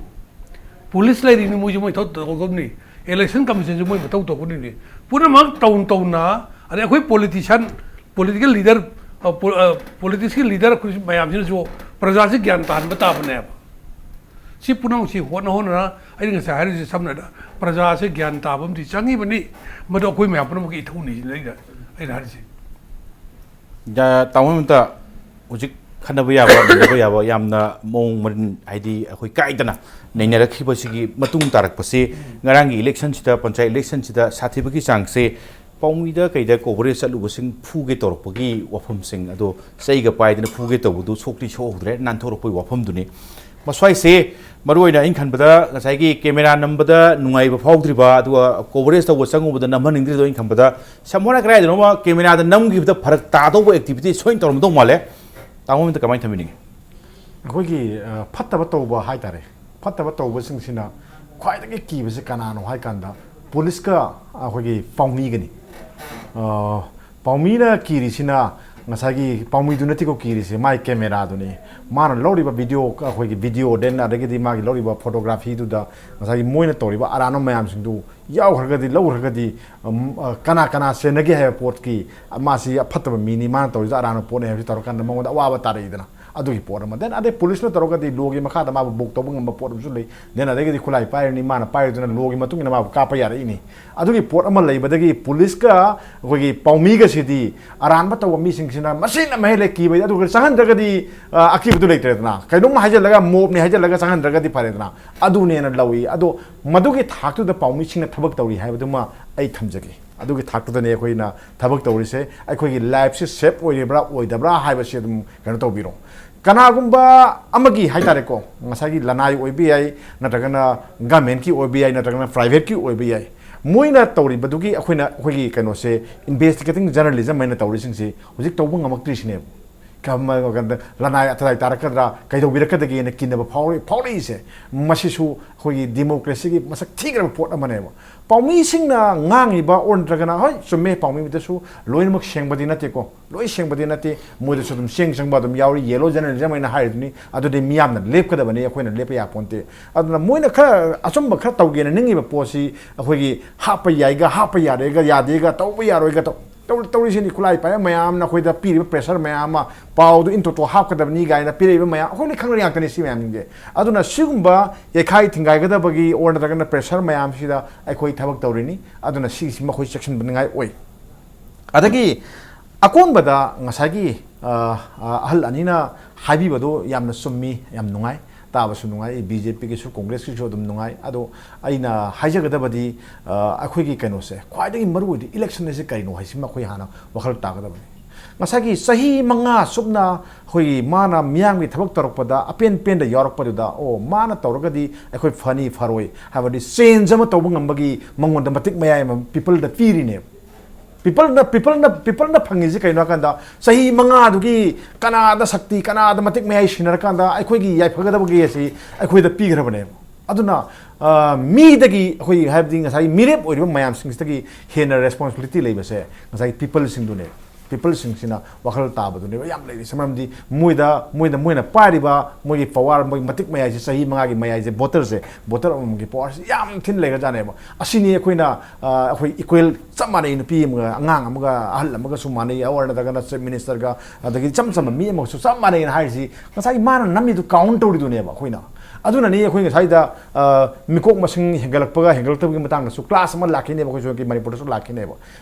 पुलिस लाइरी नि मुझे मैं थोत गमनी इलेक्शन कमीशन जो मैं बताऊ तो कोनी नि पूरा मग टाउन ना अरे कोई पॉलिटिकल लीडर पॉलिटिक्स लीडर कुछ मयाम जो प्रजा से ज्ञान तान बता बने सी पुनम सी होना आई ने सारे से सबना प्रजा से ज्ञान ताबम ती चंगी बनी मदो कोई मैं पुनम की थौ नि नहीं आई हार से ja tawon ta ujik खनब याब यामना मोंग मन आइदी अखोई काइदना नैनरखिब सिगी मतुंग तारकपसे ngarang election sida panchayat election sida sathibagi changse paumida kaida coverage alubasing phuge torpagi wafam sing ado saiga paidina phuge tobudu sokti sohdre nanthorpoi wafam duni maswai se maroina in khanbada ngasai camera nambada nungai ba phawdriba adu coverage taw changubada namhaningdri do in khanbada samhora krai dino ma camera da namgi da pharak ta do activity soin torm do male ताऊ तो कमाई थमिनी अखोगी फत्तब तौबा हाय तारे फत्तब तौबा सिंगसिना ख्वाइदगी कीबसे कनानो हाय कांदा police का अखोगी पाउमी Ghani पाउमीना कीरिसिना ngasagi paumi du nati ko kirisi mai camera du ni mana loriba video akhoi gi video den adagi magi loriba photography du da ngasagi moina toriba arano mayam sing du yaw hargadi law hargadi kana senagi ha port ki masi phataba mini man tori arano pone ha tor kan mo da wa ba tari dana adugi por ma den ade police no torogadi logi makha da ma bok to bang ma por su lei den adagi khulai pai ni mana pai du na logi matung na ma ka pa ya ni adugi por ama lei badagi police ka akhoi paumi ga sidi aran ba to mi sing sina machine ma hele ki bai adugi sangan dagadi aki bu lei tredna kai dum haje laga mob ni haje laga sangan dagadi paredna adu ne na lawi ado madugi thak tu da paumi sing na thabak tauri hai baduma ai thamjage adugi thak tu da ne khoi na thabak tauri se ai khoi gi life se shape oidebra oidabra hai ba se dum kan to biro कनागुंबा अमगी हाइतारे को ngасagi lanai OBI नटगना government की OBI नटगना private की OBI Moina तौरी बदुगी अखोइना अखोइगी कनो से investigating journalism मैंने तौरी सिंग से हुजिक तौबं अमक्ट्री सिने ꯂꯅꯥꯏ ꯑꯇꯥꯏ ꯇꯥꯔꯛꯀꯗ꯭ꯔꯥ ꯀꯩꯗꯧꯕꯤꯔꯛꯀꯗꯒꯦꯅ ꯀꯤꯅꯕ ꯐꯥꯎꯔꯛꯏꯁꯦ ꯃꯁꯤꯁꯨ ꯑꯩꯈꯣꯏꯒꯤ ꯗꯦꯃꯣꯀ꯭ꯔꯦꯁꯤꯒꯤ ꯃꯁꯛ ꯊꯤꯈ꯭ꯔꯕ ꯄꯣꯠ ꯑꯃꯅꯦꯕ ꯄꯥꯎꯃꯤꯁꯤꯡꯅ ꯉꯥꯡꯉꯤꯕ ꯑꯣꯔ ꯅꯠꯇ꯭ꯔꯒꯅ ꯍꯣꯏ ꯆꯨꯝꯃꯦ ꯄꯥꯎꯃꯤꯗꯁꯨ ꯂꯣꯏꯅꯃꯛ ꯁꯦꯡꯕꯗꯤ ꯅꯠꯇꯦꯀꯣ ꯂꯣꯏ ꯁꯦꯡꯕꯗꯤ ꯅꯠꯇꯦ ꯃꯣꯏꯗꯁꯨ ꯑꯗꯨꯝ ꯆꯪꯕ ꯑꯗꯨꯝ ꯌꯥꯎꯔꯤ ꯌꯦꯂꯣ ꯖꯔꯅꯦꯂꯤꯖꯝ ꯍꯥꯏꯅ ꯍꯥꯏꯔꯤꯗꯨꯅꯤ ꯑꯗꯨꯗꯤ ꯃꯤꯌꯥꯝꯅ ꯂꯦꯞꯀꯗꯕꯅꯤ ꯑꯩꯈꯣꯏꯅ ꯂꯦꯞꯄ ꯌꯥꯄꯣꯟꯇꯦ ꯑꯗꯨꯅ ꯃꯣꯏꯅ ꯈꯔ ꯑꯆꯨꯝꯕ ꯈꯔ ꯇꯧꯒꯦꯅ ꯅꯤꯡꯉꯤꯕ ꯄꯣꯠꯁꯤ ꯑꯩꯈꯣꯏꯒꯤ ꯍꯥꯞꯄ ꯌꯥꯏꯒ ꯍꯥꯞꯄ ꯌꯥꯗꯦꯒ ꯌꯥꯗꯦꯒ ꯇꯧꯕ ꯌꯥꯔꯣꯏꯒ ꯇꯧꯔꯤꯁꯤꯅꯤ ꯈꯨꯠꯂꯥꯏ ꯄꯥꯏꯕ ꯃꯌꯥꯝꯅ ꯑꯩꯈꯣꯏꯗ ꯄꯤꯔꯤꯕ ꯄ꯭ꯔꯦꯁꯔ ꯃꯌꯥꯝ ꯑꯃ ꯄꯥꯎꯗꯨ ꯏꯟꯇꯣꯇꯣ ꯍꯥꯞꯀꯗꯕꯅꯤ ꯀꯥꯏꯅ ꯄꯤꯔꯤꯕ ꯃꯌꯥꯝ ꯑꯩꯈꯣꯏꯅ ꯈꯪꯅ ꯉꯥꯛꯇꯅꯤ ꯁꯤ ꯃꯌꯥꯝꯁꯤꯡꯁꯦ ꯑꯗꯨꯅ ꯁꯤꯒꯨꯝꯕ ꯌꯩꯈꯥꯏ ꯊꯤꯡꯒꯥꯏꯒꯗꯕꯒꯤ ꯑꯣꯔ ꯅꯠꯇ꯭ꯔꯒꯅ ꯄ꯭ꯔꯦꯁꯔ ꯃꯌꯥꯝꯁꯤꯗ ꯑꯩꯈꯣꯏ ꯊꯕꯛ ꯇꯧꯔꯤꯅꯤ ꯑꯗꯨꯅ ꯁꯤꯁꯤ ꯃꯈꯣꯏ ꯆꯦꯛꯁꯤꯟꯕꯅꯤꯡꯉꯥꯏ ꯑꯣꯏ ꯑꯗꯒꯤ ꯑꯀꯣꯟꯕꯗ ꯉꯁꯥꯏꯒꯤ ꯑꯍꯜ ꯑꯅꯤꯅ ꯍꯥꯏꯕꯤꯕꯗꯣ ꯌꯥꯝꯅ ꯆꯨꯝꯃꯤ ꯌꯥꯝ ꯅꯨꯡꯉꯥꯏ ꯇꯥꯕꯁꯨ ꯅꯨꯡꯉꯥꯏ BJPꯒꯤꯁꯨ ꯀꯣꯡꯒ꯭ꯔꯦꯁꯀꯤꯁꯨ ꯑꯗꯨꯝ ꯅꯨꯡꯉꯥꯏ ꯑꯗꯣ ꯑꯩꯅ ꯍꯥꯏꯖꯒꯗꯕꯗꯤ ꯑꯩꯈꯣꯏꯒꯤ ꯀꯩꯅꯣꯁꯦ ꯈ꯭ꯋꯥꯏꯗꯒꯤ ꯃꯔꯨꯑꯣꯏꯗꯤ ꯏꯂꯦꯛꯁꯟ ꯑꯁꯤ ꯀꯔꯤꯅꯣ ꯍꯥꯏꯁꯤꯃ ꯑꯩꯈꯣꯏ ꯍꯥꯟꯅ ꯋꯥꯈꯜ ꯇꯥꯒꯗꯕꯅꯤ ꯉꯁꯥꯏꯒꯤ ꯆꯍꯤ 5 ꯁꯨꯞꯅ ꯑꯩꯈꯣꯏꯒꯤ ꯃꯥꯅ ꯃꯤꯌꯥꯝꯒꯤ ꯊꯕꯛ ꯇꯧꯔꯛꯄꯗ ꯑꯄꯦꯟ ꯄꯦꯟꯗ ꯌꯥꯎꯔꯛꯄꯗꯨꯗ ꯑꯣ ꯃꯥꯅ ꯇꯧꯔꯒꯗꯤ ꯑꯩꯈꯣꯏ ꯐꯅꯤ ꯐꯔꯣꯏ ꯍꯥꯏꯕꯗꯤ ꯆꯦꯟꯖ ꯑꯃ ꯇꯧꯕ ꯉꯝꯕꯒꯤ ꯃꯉꯣꯟꯗ ꯃꯇꯤꯛ ꯃꯌꯥꯏ ꯑꯃ ꯄꯤꯄꯜꯗ ꯄꯤꯔꯤꯅꯦꯕ ꯄꯤꯄꯜꯅ ꯐꯪꯉꯤꯁꯤ ꯀꯩꯅꯣ ꯍꯥꯏꯀꯥꯟꯗ ꯆꯍꯤ 5ꯗꯨꯒꯤ ꯀꯅꯥꯗ ꯁꯛꯇꯤ ꯀꯅꯥꯗ ꯃꯇꯤꯛ ꯃꯌꯥꯏ ꯁꯤꯟꯅꯔꯀꯥꯟꯗ ꯑꯩꯈꯣꯏꯒꯤ ꯌꯥꯏꯐꯒꯗꯕꯒꯤ ꯑꯁꯤ ꯑꯩꯈꯣꯏꯗ ꯄꯤꯈ꯭ꯔꯕꯅꯦꯕ ꯑꯗꯨꯅ ꯃꯤꯗꯒꯤ ꯑꯩꯈꯣꯏ ꯍꯥꯏꯕꯗꯤ ꯉꯁꯥꯏ ꯃꯤꯔꯦꯞ ꯑꯣꯏꯔꯤꯕ ꯃꯌꯥꯝꯁꯤꯡꯁꯤꯗꯒꯤ ꯍꯦꯟꯅ ꯔꯦꯁꯄꯣꯟꯁꯤꯕꯤꯂꯤꯇꯤ ꯂꯩꯕꯁꯦ ꯉꯁꯥꯏ ꯄꯤꯄꯜꯁꯤꯡꯗꯨꯅꯦ ꯄꯤꯄꯜꯁꯤꯡꯁꯤꯅ ꯋꯥꯈꯜ ꯇꯥꯕꯗꯨꯅꯦꯕ ꯌꯥꯝ ꯂꯩꯔꯤꯁꯦ ꯃꯔꯝꯗꯤ ꯃꯣꯏꯅ ꯄꯥꯏꯔꯤꯕ ꯃꯣꯏꯒꯤ ꯄꯋꯥꯔ ꯃꯣꯏꯒꯤ ꯃꯇꯤꯛ ꯃꯌꯥꯏꯁꯦ ꯆꯍꯤ 5ꯒꯤ ꯃꯌꯥꯏꯁꯦ ꯚꯣꯇꯔ ꯑꯃꯃꯝꯒꯤ ꯄꯋꯥꯔꯁꯦ ꯌꯥꯝ ꯊꯤꯅ ꯂꯩꯒ꯭ꯔꯖꯥꯠꯅꯦꯕ ꯑꯁꯤꯅꯤ ꯑꯩꯈꯣꯏꯅ ꯑꯩꯈꯣꯏ ꯏꯀ꯭ꯋꯦꯜ ꯆꯞ ꯃꯥꯟꯅꯩ ꯅꯨꯄꯤ ꯑꯃꯒ ꯑꯉꯥꯡ ꯑꯃꯒ ꯑꯍꯜ ꯑꯃꯒꯁꯨ ꯃꯥꯟꯅꯩ ꯑꯣꯔ ꯅꯠꯇ꯭ꯔꯒꯅ ꯆꯤꯐ ꯃꯤꯅꯤꯁꯇꯔꯒ ꯑꯗꯒꯤ ꯏꯆꯝ ꯆꯝꯕ ꯃꯤ ꯑꯃꯒꯁꯨ ꯆꯞ ꯃꯥꯟꯅꯩꯅ ꯍꯥꯏꯔꯤꯁꯤ ꯉꯁꯥꯏ ꯃꯥꯅ ꯅꯝꯃꯤꯗꯨ ꯀꯥꯎꯟ ꯇꯧꯔꯤꯗꯨꯅꯦꯕ ꯑꯩꯈꯣꯏꯅ ꯑꯗꯨꯅꯅꯤ ꯑꯩꯈꯣꯏ ꯉꯁꯥꯏꯗ ꯃꯤꯀꯣꯛ ꯃꯁꯤꯡ ꯍꯦꯟꯒꯠꯂꯛꯇꯕꯒꯤ ꯃꯇꯥꯡꯗꯁꯨ ꯀ꯭ꯂꯥꯁ ꯑꯃ ꯂꯥꯛꯈꯤꯅꯦꯕ ꯑꯩꯈꯣꯏꯁꯨ ꯃꯅꯤꯄꯨꯔꯗꯁꯨ ꯂꯥꯛꯈꯤꯅꯦꯕ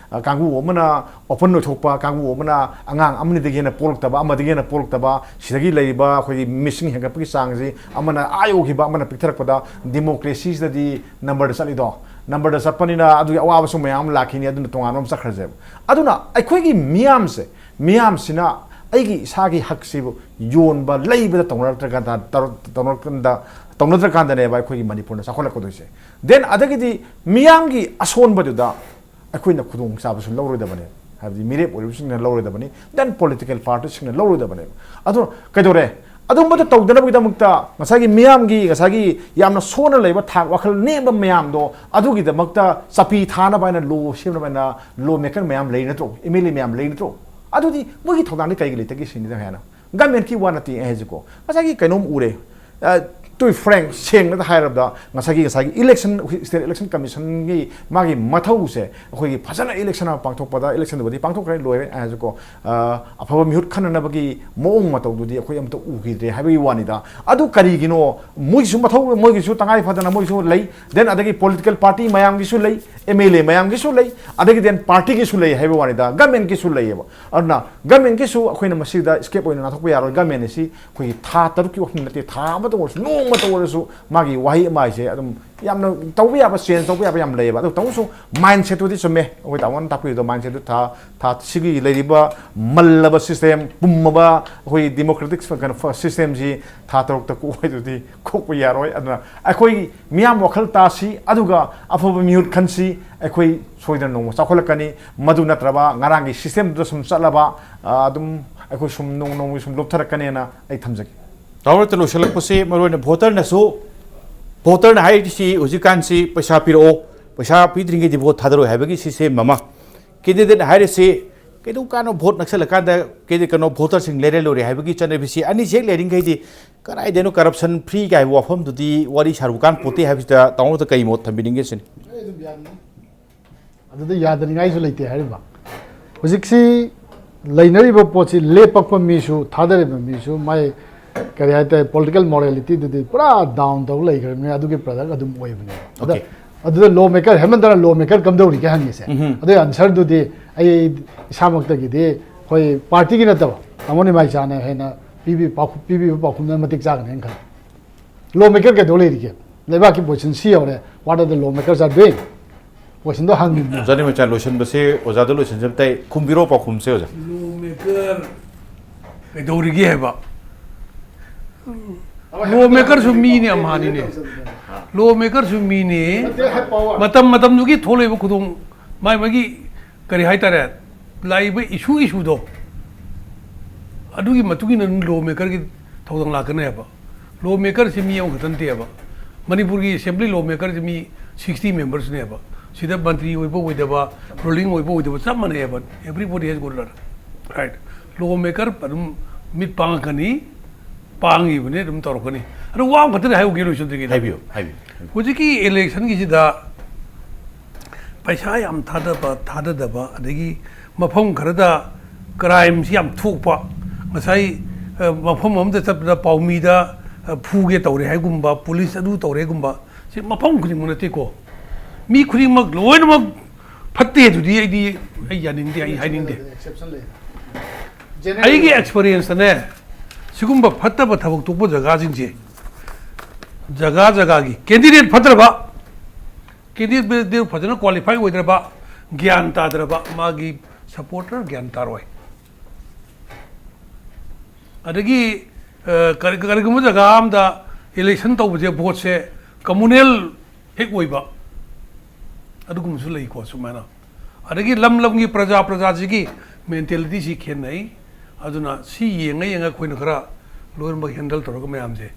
ꯀꯥꯡꯕꯨ ꯑꯃꯅ ꯑꯣꯄꯟ ꯑꯣꯏꯊꯣꯛꯄ ꯀꯥꯡꯕꯨ ꯑꯃꯅ ꯑꯉꯥꯡ ꯑꯃꯗꯒꯤ ꯍꯦꯟꯅ ꯄꯣꯛꯂꯛꯇꯕ ꯑꯃꯗꯒꯤ ꯍꯦꯟꯅ ꯄꯣꯛꯂꯛꯇꯕ ꯁꯤꯗꯒꯤ ꯂꯩꯔꯤꯕ ꯑꯩꯈꯣꯏꯒꯤ ꯃꯤꯁꯤꯡ ꯍꯦꯟꯒꯠꯄꯒꯤ ꯆꯥꯡꯁꯤ ꯑꯃꯅ ꯌꯧꯈꯤꯕ ꯑꯃꯅ ꯄꯤꯛꯊꯔꯛꯄꯗ ꯗꯦꯃꯣꯀ꯭ꯔꯦꯁꯤꯁꯤꯗꯗꯤ ꯅꯝꯕꯔꯗ ꯆꯠꯂꯤꯗꯣ ꯅꯝꯕꯔꯗ ꯆꯠꯄꯅꯤꯅ ꯑꯗꯨꯒꯤ ꯑꯋꯥꯕꯁꯨ ꯃꯌꯥꯝ ꯑꯃ ꯂꯥꯛꯈꯤꯅꯤ ꯑꯗꯨꯅ ꯇꯣꯉꯥꯟꯕ ꯑꯃ ꯆꯠꯈ꯭ꯔꯁꯦꯕ ꯑꯗꯨꯅ ꯑꯩꯈꯣꯏꯒꯤ ꯃꯤꯌꯥꯝꯁꯤꯅ ꯑꯩꯒꯤ ꯏꯁꯥꯒꯤ ꯍꯛꯁꯤꯕꯨ ꯌꯣꯟꯕ ꯂꯩꯕꯗ ꯇꯧꯅꯗ꯭ꯔꯀꯥꯟꯗꯅꯦꯕ ꯑꯩꯈꯣꯏꯒꯤ ꯃꯅꯤꯄꯨꯔꯅ ꯆꯥꯎꯈꯠꯂꯛꯀꯗꯣꯏꯁꯦ ꯗꯦꯟ ꯑꯗꯒꯤꯗꯤ ꯃꯤꯌꯥꯝꯒꯤ ꯑꯁꯣꯟꯕꯗꯨꯗ ꯑꯩꯈꯣꯏꯅ ꯈꯨꯗꯣꯡꯆꯥꯕꯁꯨ ꯂꯧꯔꯣꯏꯗꯕꯅꯦ ꯍꯥꯏꯕꯗꯤ ꯃꯤꯔꯦꯞ ꯑꯣꯏꯔꯤꯕꯁꯤꯡꯅ ꯂꯧꯔꯣꯏꯗꯕꯅꯤ ꯗꯦꯟ ꯄꯣꯂꯤꯇꯤꯀꯦꯜ ꯄꯥꯔꯇꯤꯁꯤꯡꯅ ꯂꯧꯔꯣꯏꯗꯕꯅꯦꯕ ꯑꯗꯨ ꯀꯩꯗꯧꯔꯦ ꯑꯗꯨꯝꯕꯗꯣ ꯇꯧꯗꯅꯕꯒꯤꯗꯃꯛꯇ ꯉꯁꯥꯏꯒꯤ ꯌꯥꯝꯅ ꯁꯣꯟꯅ ꯂꯩꯕ ꯊꯥꯛ ꯋꯥꯈꯜ ꯅꯦꯝꯕ ꯃꯌꯥꯝꯗꯣ ꯑꯗꯨꯒꯤꯗꯃꯛꯇ ꯆꯄꯤ ꯊꯥꯅꯕ ꯍꯥꯏꯅ ꯂꯣ ꯁꯦꯝꯅꯕ ꯍꯥꯏꯅ ꯂꯣ ꯃꯦꯀꯔ ꯃꯌꯥꯝ ꯂꯩ ꯅꯠꯇ꯭ꯔꯣ MLA ꯃꯌꯥꯝ ꯂꯩ ꯅꯠꯇ꯭ꯔꯣ ꯑꯗꯨꯗꯤ ꯃꯣꯏꯒꯤ ꯊꯧꯗꯥꯡꯗꯤ ꯀꯩꯒꯤ ꯂꯩꯇꯒꯦ ꯁꯤꯅꯤꯗ ꯍꯦꯟꯅ ꯒꯃꯦꯟꯠꯀꯤ ꯋꯥ ꯅꯠꯇꯦ ꯑꯩ ꯍꯥꯏꯁꯤꯀꯣ ꯉꯁꯥꯏꯒꯤ ꯀꯩꯅꯣꯝ ꯎꯔꯦ to frank sengna hairabda ngasagi election state election commission gi magi mathau se khoi phasana election pangthok pada election bodi pangthok krai loire ajuko afaba mihut khanana bagi moong matau dudi khoi amta ugidre habi wanida adu kari gino moi su mathau moi gi su tangai phadana moi su lei then adagi political party mayam gi su lei MLA mayam gi su lei adagi then party gi su lei habi wanida government gi su lei arna government gi su khoi na masida escape oina na thokpa yaro government si khoi tha taru ki wakhin nate tha ama to no ma to su magi wahi mai se adum yamna tawbi aba change tawbi aba yam lei ba to tawsu mindset to di sume oi tawon tapu do mindset to tha sigi leiba mallaba system pumba hoi democratic kind of system ji tha tarok ta ko hoi di khok yaroi aduna akhoi miyam wakhal ta si aduga afoba mihut khansi akhoi soidan no chakolakani madu natraba ngarangi system do sum chalaba adum akhoi sum nong nong sum loptharakani na ai thamjaki Tawar telu selak pasi maruan voter nasu voter na hai si ujikan si pesa piro pesa pidringi di vote thadaru hai bagi si se mama kede den hai si kedu kano vote naksal kanda kede kano voter sing lere lore hai bagi chane bisi ani jek lering kai di karai denu corruption free kai wafam tu di wari sharukan pote hai bista tawar ta kai mot thambininge sin adu da yadani ngai su leite hai ba ujiksi lainari ba pochi lepak pa mi su thadare ba mi su mai kari hai political morality to the pura down to like me adu ke product adum oi bane okay adu law maker hemantara law maker kam dawri ke hangi se adu answer du de ai samak ta gi de koi party gi na ta amoni mai chana hai na pb pa khum na matik cha gan khan law maker ke dole ri ke leba ki position si ore what are the law makers are doing position do hangi jani ma chan lotion base oza do lotion jam tai kumbiro pa khum se oza law maker ke dawri gi hai ba lawmaker su mi ne amani ne lawmaker su mi ne matam dugi thole bu khudung mai magi kari hai tare lai ba issue do ꯑꯗꯨꯒꯤ ꯃꯇꯨꯡ ꯏꯟꯅ ꯂꯣ ꯃꯦꯀꯔꯒꯤ ꯊꯧꯗꯥꯡ ꯂꯥꯛꯀꯅꯦꯕ ꯂꯣ ꯃꯦꯀꯔꯁꯤ ꯃꯤ ꯑꯃꯈꯛꯇ ꯅꯠꯇꯦꯕ ꯃꯅꯤꯄꯨꯔꯒꯤ ꯑꯦꯁꯦꯝꯕ꯭ꯂꯤ ꯂꯣ ꯃꯦꯀꯔꯁꯤ ꯃꯤ 60 ꯃꯦꯝꯕꯔꯁꯅꯦꯕ ꯁꯤꯗ ꯃꯟꯇ꯭ꯔꯤ ꯑꯣꯏꯕ ꯑꯣꯏꯗꯕ ꯔꯨꯂꯤꯡ ꯑꯣꯏꯕ ꯑꯣꯏꯗꯕ ꯆꯞ ꯃꯥꯟꯅꯩꯕ everybody has got right ꯂꯣ ꯃꯦꯀꯔ ꯑꯗꯨꯝ ꯃꯤꯠ ꯄꯥꯡꯉꯛꯀꯅꯤ ꯄꯥꯡꯉꯤꯕꯅꯦ ꯑꯗꯨꯝ ꯇꯧꯔꯛꯀꯅꯤ ꯑꯗꯣ ꯋꯥ ꯑꯃꯈꯛꯇꯅꯤ ꯍꯥꯏꯍꯧꯒꯦ ꯂꯣꯏꯁꯤꯟꯗ꯭ꯔꯤꯉꯩꯗ ꯍꯥꯏꯕꯤꯌꯨ ꯍꯥꯏꯕꯤꯌꯨ ꯍꯧꯖꯤꯛꯀꯤ ꯏꯂꯦꯛꯁꯟꯒꯤꯁꯤꯗ ꯄꯩꯁꯥ ꯌꯥꯝ ꯊꯥꯗꯗꯕ ꯑꯗꯒꯤ ꯃꯐꯝ ꯈꯔꯗ ꯀ꯭ꯔꯥꯏꯝꯁꯤ ꯌꯥꯝ ꯊꯣꯛꯄ ꯉꯁꯥꯏ ꯃꯐꯝ ꯑꯃꯗ ꯆꯠꯄꯗ ꯄꯥꯎꯃꯤꯗ ꯐꯨꯒꯦ ꯇꯧꯔꯦ ꯍꯥꯏꯒꯨꯝꯕ ꯄꯨꯂꯤꯁ ꯑꯗꯨ ꯇꯧꯔꯦꯒꯨꯝꯕ ꯁꯤ ꯃꯐꯝ ꯈꯨꯗꯤꯡꯃꯛ ꯅꯠꯇꯦꯀꯣ ꯃꯤ ꯈꯨꯗꯤꯡꯃꯛ ꯂꯣꯏꯅꯃꯛ ꯐꯠꯇꯦ ꯑꯗꯨꯗꯤ ꯑꯩ ꯌꯥꯅꯤꯡꯗꯦ ꯑꯩ ꯍꯥꯏꯅꯤꯡꯗꯦ ꯑꯩꯒꯤ ꯑꯦꯛꯁꯄꯤꯔꯤꯌꯦꯟꯁꯇꯅꯦ सिगुम्बा फत्तब थबक तोप जगह जिंगजे जगह जगह की कैंडिडेट फत्रबा कैंडिडेट फजना क्वालिफाई होइद्रबा ज्ञान ताद्रबा मागी सपोर्टर ज्ञान तारोय अदगी करिगुम जगह आमदा इलेक्शन तौबजे भोट से कम्युनल हेक होइबा अदुगुमसु लइको सुमाना अदगी लम लमगी प्रजा जिगी मेंटालिटी सी खेनई अदुना सी येंगा खोइन खरा लोरम हैंडल तौरग मैम से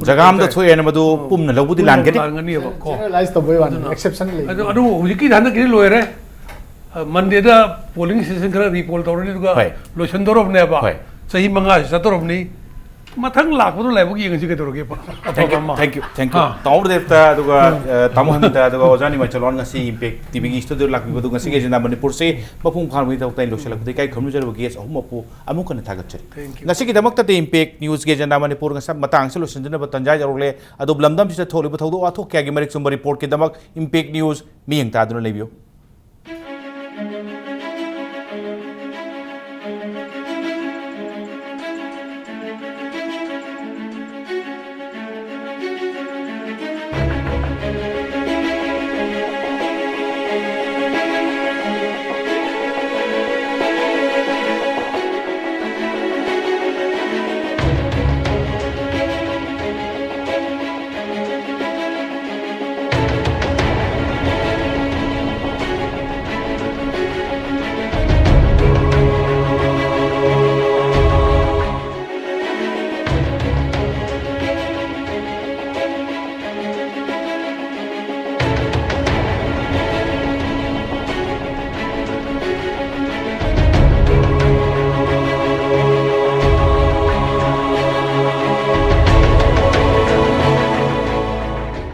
जगह में थोए न मदु पुमन लबुदी लानगनी को जनरलाइज तो बोय वान एक्सेप्शन ले अदु हुजिकी धान कि लोयरे मंडे दा पोलिंग स्टेशन खरा रिपोल तौरनी दुगा लोशन तौरबने बा सही मंगा सतौरबनी मथंग लाखबदु लाइबगी यंगसी के तौरगे थैंक यू ताउर देवता दुगा तामो हमिता दुगा ओजानी मचलोन ngasi impact tv studio lakbi du ngasi ge jena manipur se mapung pharmi tawtai loselak dei kai khomnu jaru ges ahum apu amuk kan thagachari ngasi gi damak ta impact news ge jena manipur ngasa matang se losinjana batanjai jarole adu blamdam se tholibu thodo athok kya gi marik sum report ke damak impact news mi yeng ta dun lebiyo